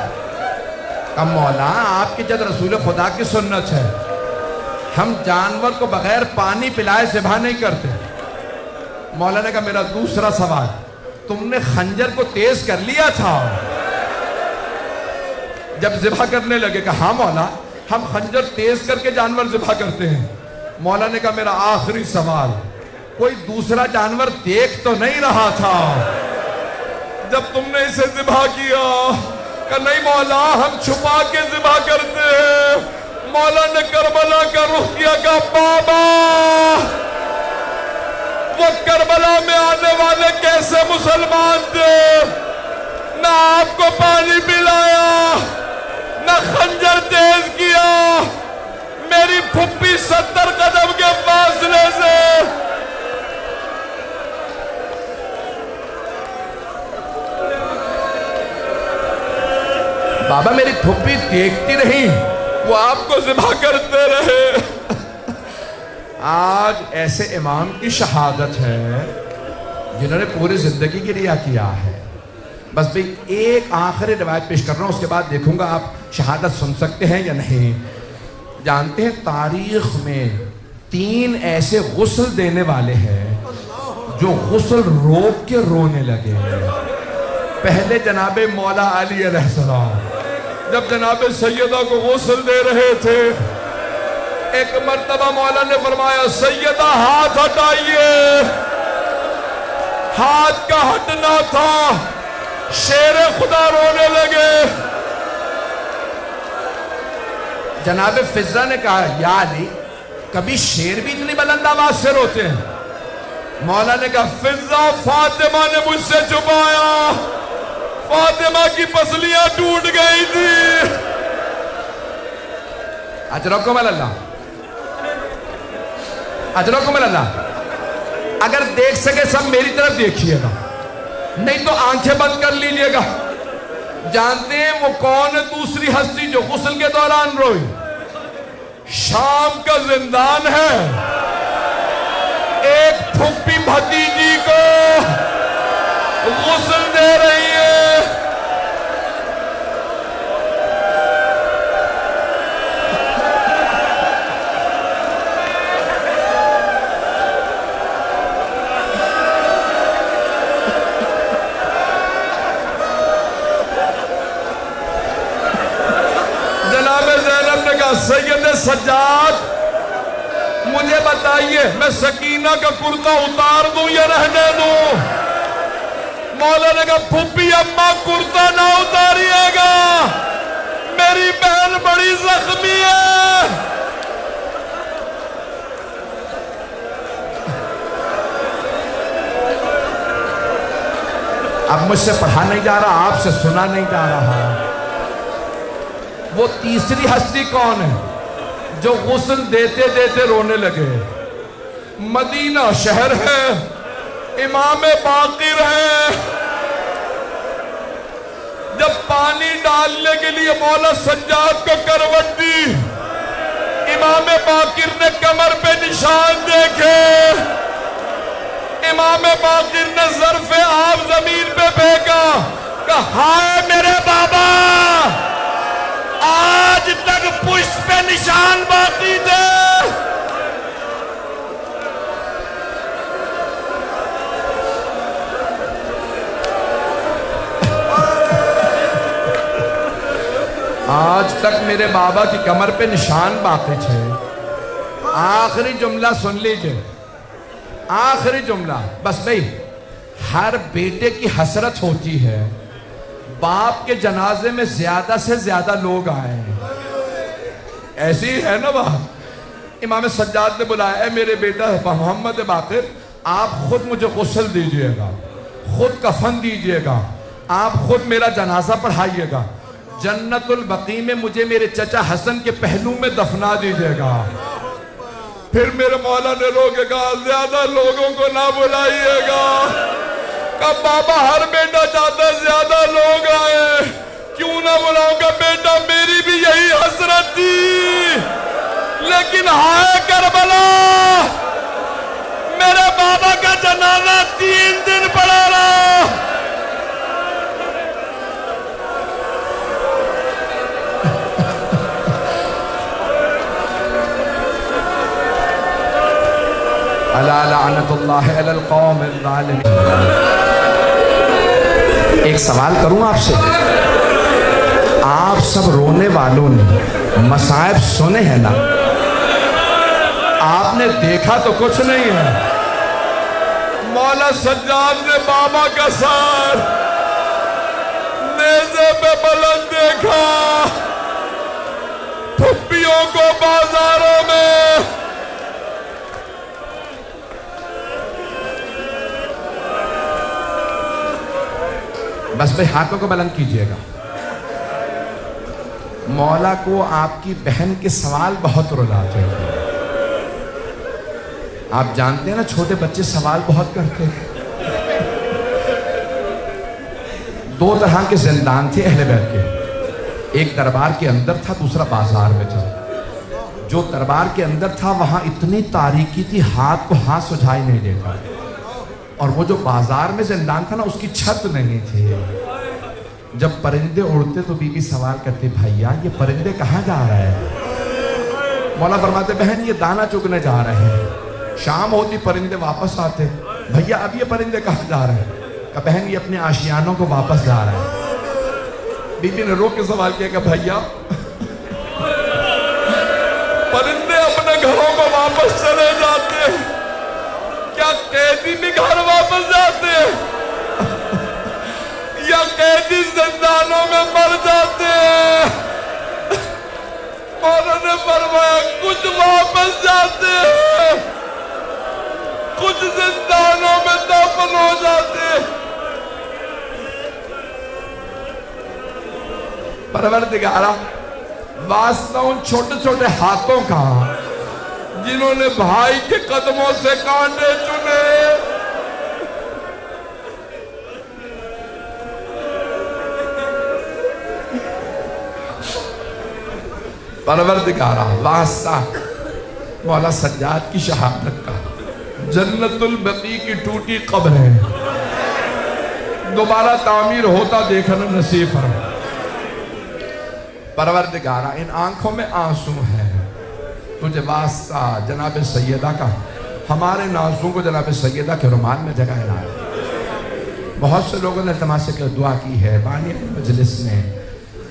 [SPEAKER 1] کہ مولا آپ کی جد رسول خدا کی سنت ہے، ہم جانور کو بغیر پانی پلائے ذبح نہیں کرتے۔ مولا نے کہا میرا دوسرا سوال، تم نے خنجر کو تیز کر لیا تھا جب ذبح کرنے لگے؟ کہ ہاں مولا ہم خنجر تیز کر کے جانور ذبح کرتے ہیں۔ مولا نے کہا میرا آخری سوال، کوئی دوسرا جانور دیکھ تو نہیں رہا تھا جب تم نے اسے ذبح کیا؟ کہ نہیں مولا ہم چھپا کے ذبح کرتے ہیں۔ مولا نے کربلا کا رخ کیا، کہا بابا وہ کربلا میں آنے والے کیسے مسلمان تھے، نہ آپ کو پانی پلایا نہ خنجر تیز کیا، میری پھپھی 70 قدم کے فاصلے سے بابا میری پھپھی دیکھتی رہی، وہ آپ کو ذبح کرتے رہے۔ آج ایسے امام کی شہادت ہے جنہوں نے پوری زندگی کے لیے کیا ہے۔ بس بھئی ایک آخری روایت پیش کر رہا ہوں، اس کے بعد دیکھوں گا آپ شہادت سن سکتے ہیں یا نہیں۔ جانتے ہیں تاریخ میں 3 ایسے غسل دینے والے ہیں جو غسل روک کے رونے لگے ہیں۔ پہلے جناب مولا علی علیہ السلام جب جناب سیدہ کو غسل دے رہے تھے، ایک مرتبہ مولا نے فرمایا سیدہ ہاتھ ہٹائیے، ہاتھ کا ہٹنا تھا، شیر خدا رونے لگے۔ جناب فضہ نے کہا یا علی کبھی شیر بھی اتنی بلند آواز سے روتے ہیں؟ مولا نے کہا فضہ فاطمہ نے مجھ سے چھپایا، فاطمہ کی پسلیاں ٹوٹ گئی تھی۔ اجرکم اللہ، اجرکم اللہ۔ اگر دیکھ سکے سب میری طرف دیکھیے گا، نہیں تو آنکھیں بند کر لیجئے گا۔ جانتے ہیں وہ کون ہے دوسری ہستی جو غسل کے دوران روئی؟ شام کا زندان ہے، ایک پھپھی بھتیجی کو غسل دے رہی ہے۔ سید سجاد مجھے بتائیے میں سکینہ کا کرتا اتار دوں یا رہنے دوں؟ مولا نے کہا پھپھی اماں کرتا نہ اتاریے گا، میری بہن بڑی زخمی ہے۔ اب مجھ سے پڑھا نہیں جا رہا، آپ سے سنا نہیں جا رہا۔ وہ تیسری ہستی کون ہے جو غسل دیتے دیتے رونے لگے؟ مدینہ شہر ہے، امام باقر ہے۔ جب پانی ڈالنے کے لیے مولا سجاد کو کروٹ دی، امام باقر نے کمر پہ نشان دیکھے، امام باقر نے ظرف آب زمین پہ پھینکا، کہا ہائے میرے بابا، آج تک پشت پہ نشان باقی تھے۔ آج تک میرے بابا کی کمر پہ نشان باقی تھے۔ آخری جملہ سن لیجئے، آخری جملہ بس نہیں، ہر بیٹے کی حسرت ہوتی ہے باپ کے جنازے میں زیادہ سے زیادہ لوگ آئے، ایسی ہے نا بات۔ امام سجاد نے بلایا، اے میرے بیٹا محمد باقر، آپ خود مجھے غسل دیجئے گا، خود کفن دیجئے گا، آپ خود میرا جنازہ پڑھائیے گا، جنت البقیع میں مجھے میرے چچا حسن کے پہلو میں دفنا دیجئے گا۔ پھر میرے مولا نے رو کے کہا زیادہ لوگوں کو نہ بلائیے گا۔ کہا بابا ہر بیٹا چاہتا ہے زیادہ لوگ آئے، کیوں نہ بلاؤں گا بیٹا، میری بھی یہی حسرت تھی، لیکن ہائے کربلا، میرے بابا کا جنازہ 3 دن پڑا رہا۔ الا لعنت اللہ علی القوم الظالمین۔ ایک سوال کروں آپ سے، آپ سب رونے والوں نے مصائب سنے ہیں نا؟ آپ نے دیکھا تو کچھ نہیں ہے۔ مولا سجاد نے بابا کا سر نیزے پہ بلند دیکھا، پھپھیوں کو بازاروں میں، بس بھئی ہاتھوں کو بلند کیجئے گا۔ مولا کو آپ کی بہن کے سوال بہت رلاتے ہیں۔ آپ جانتے ہیں نا چھوٹے بچے سوال بہت کرتے ہیں۔ 2 طرح کے زندان تھے اہل بیت کے، ایک دربار کے اندر تھا، دوسرا بازار میں تھا۔ جو دربار کے اندر تھا وہاں اتنی تاریکی تھی ہاتھ کو ہاتھ سجھائی نہیں دیتا، اور وہ جو بازار میں زندان تھا نا اس کی چھت نہیں تھی۔ جب پرندے اڑتے تو بی بی سوال کرتے بھائیا یہ پرندے کہاں جا رہے ہیں؟ مولا فرماتے بہن یہ دانا چگنے جا رہے ہیں۔ شام ہوتی پرندے واپس آتے، بھائیا اب یہ پرندے کہاں جا رہے ہیں؟ کہ بہن یہ اپنے آشیانوں کو واپس جا رہے ہیں۔ بی بی نے رو کے سوال کیا کہ بھائیا پرندے اپنے گھروں کو واپس چلے جاتے ہیں، کیا قیدی بھی گھر واپس جاتے ہیں یا قیدی زندانوں میں مر جاتے ہیں؟ مولا نے فرمایا کچھ واپس جاتے ہیں، کچھ زندانوں میں دفن ہو جاتے ہیں۔ پروردگارا واسطہ ان چھوٹے چھوٹے ہاتھوں کا جنہوں نے بھائی کے قدموں سے کانٹے چنے، پروردگارہ واسطہ مولا سجاد کی شہادت کا، جنت البقیع کی ٹوٹی قبر ہے، دوبارہ تعمیر ہوتا دیکھنا نصیب فرما۔ پروردگارہ ان آنکھوں میں آنسو ہے، تجھے واسطہ جناب سیدہ کا، ہمارے نازوں کو جناب سیدہ کے رومال میں جگہ عنایت۔ بہت سے لوگوں نے التماس سے دعا کی ہے، بانی مجلس نے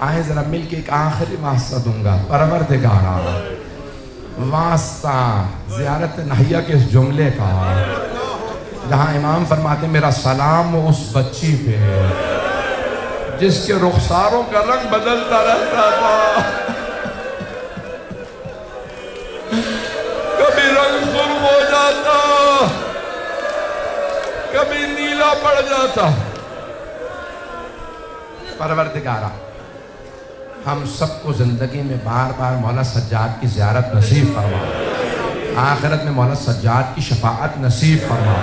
[SPEAKER 1] آئیں ذرا مل کے ایک آخری واسطہ دوں گا۔ پروردگارہ واسطہ زیارت نہیہ کے اس جملے کا، جہاں امام فرماتے ہیں میرا سلام اس بچی پہ جس کے رخساروں کا رنگ بدلتا رہتا تھا، کبھی رنگ سرخ ہو جاتا، کبھی نیلا پڑ جاتا۔ پروردگارہ ہم سب کو زندگی میں بار بار مولا سجاد کی زیارت نصیب فرما، آخرت میں مولا سجاد کی شفاعت نصیب فرما۔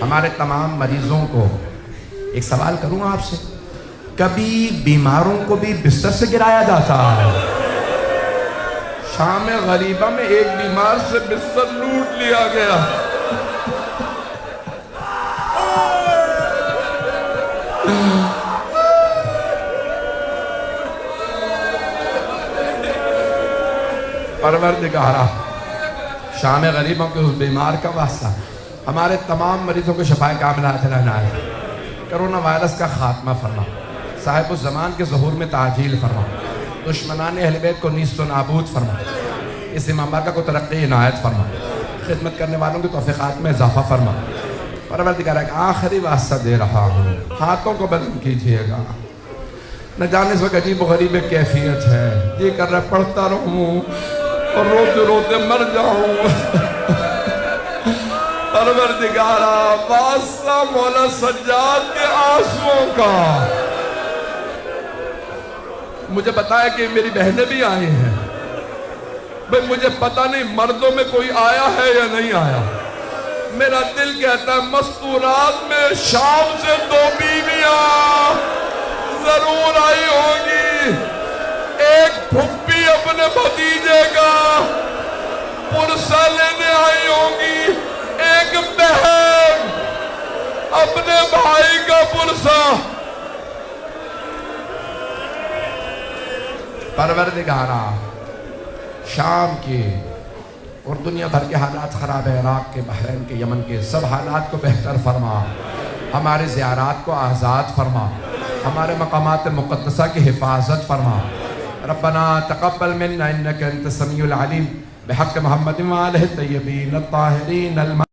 [SPEAKER 1] ہمارے تمام مریضوں کو ایک سوال کروں آپ سے، کبھی بیماروں کو بھی بستر سے گرایا جاتا ہے؟ شام غریبہ میں ایک بیمار سے بستر لوٹ لیا گیا، پروردگارہ شام غریبوں کے اس بیمار کا واسطہ ہمارے تمام مریضوں کو شفاء کاملہ عطا عنایت۔ کرونا وائرس کا خاتمہ فرما، صاحب الزمان کے ظہور میں تعجیل فرما، دشمنان اہل بیت کو نیست و نابود فرما، اس امام بارکہ کو ترقی عنایت فرما، خدمت کرنے والوں کے توفیقات میں اضافہ فرما۔ پروردگارہ ایک آخری واسطہ دے رہا ہوں، ہاتھوں کو بلند کیجئے گا۔ نہ جانے اس وقت عجیب و غریب کیفیت ہے، یہ کر رہا پڑھتا رہوں اور روتے روتے مر جاؤں۔ پروردگارہ واسطہ مولا سجاد کے آنسوؤں کا، مجھے بتایا کہ میری بہنیں بھی آئی ہیں، بھئی مجھے پتہ نہیں مردوں میں کوئی آیا ہے یا نہیں آیا، میرا دل کہتا ہے مستورات میں شام سے 2 بیویاں ضرور آئی ہوں گی، ایک پھپھی اپنے بھتیجے کا پرسہ لینے آئی ہوں گی، ایک بہن اپنے بھائی کا پرسہ۔ پروردگارہ شام کے اور دنیا بھر کے حالات خراب ہے، عراق کے، بحرین کے، یمن کے، سب حالات کو بہتر فرما، ہمارے زیارات کو آزاد فرما، ہمارے مقامات مقدسہ کی حفاظت فرما۔ ربنا تقبل منا انك انت السميع العليم بحق محمد وآلہ الطیبین الطاہرین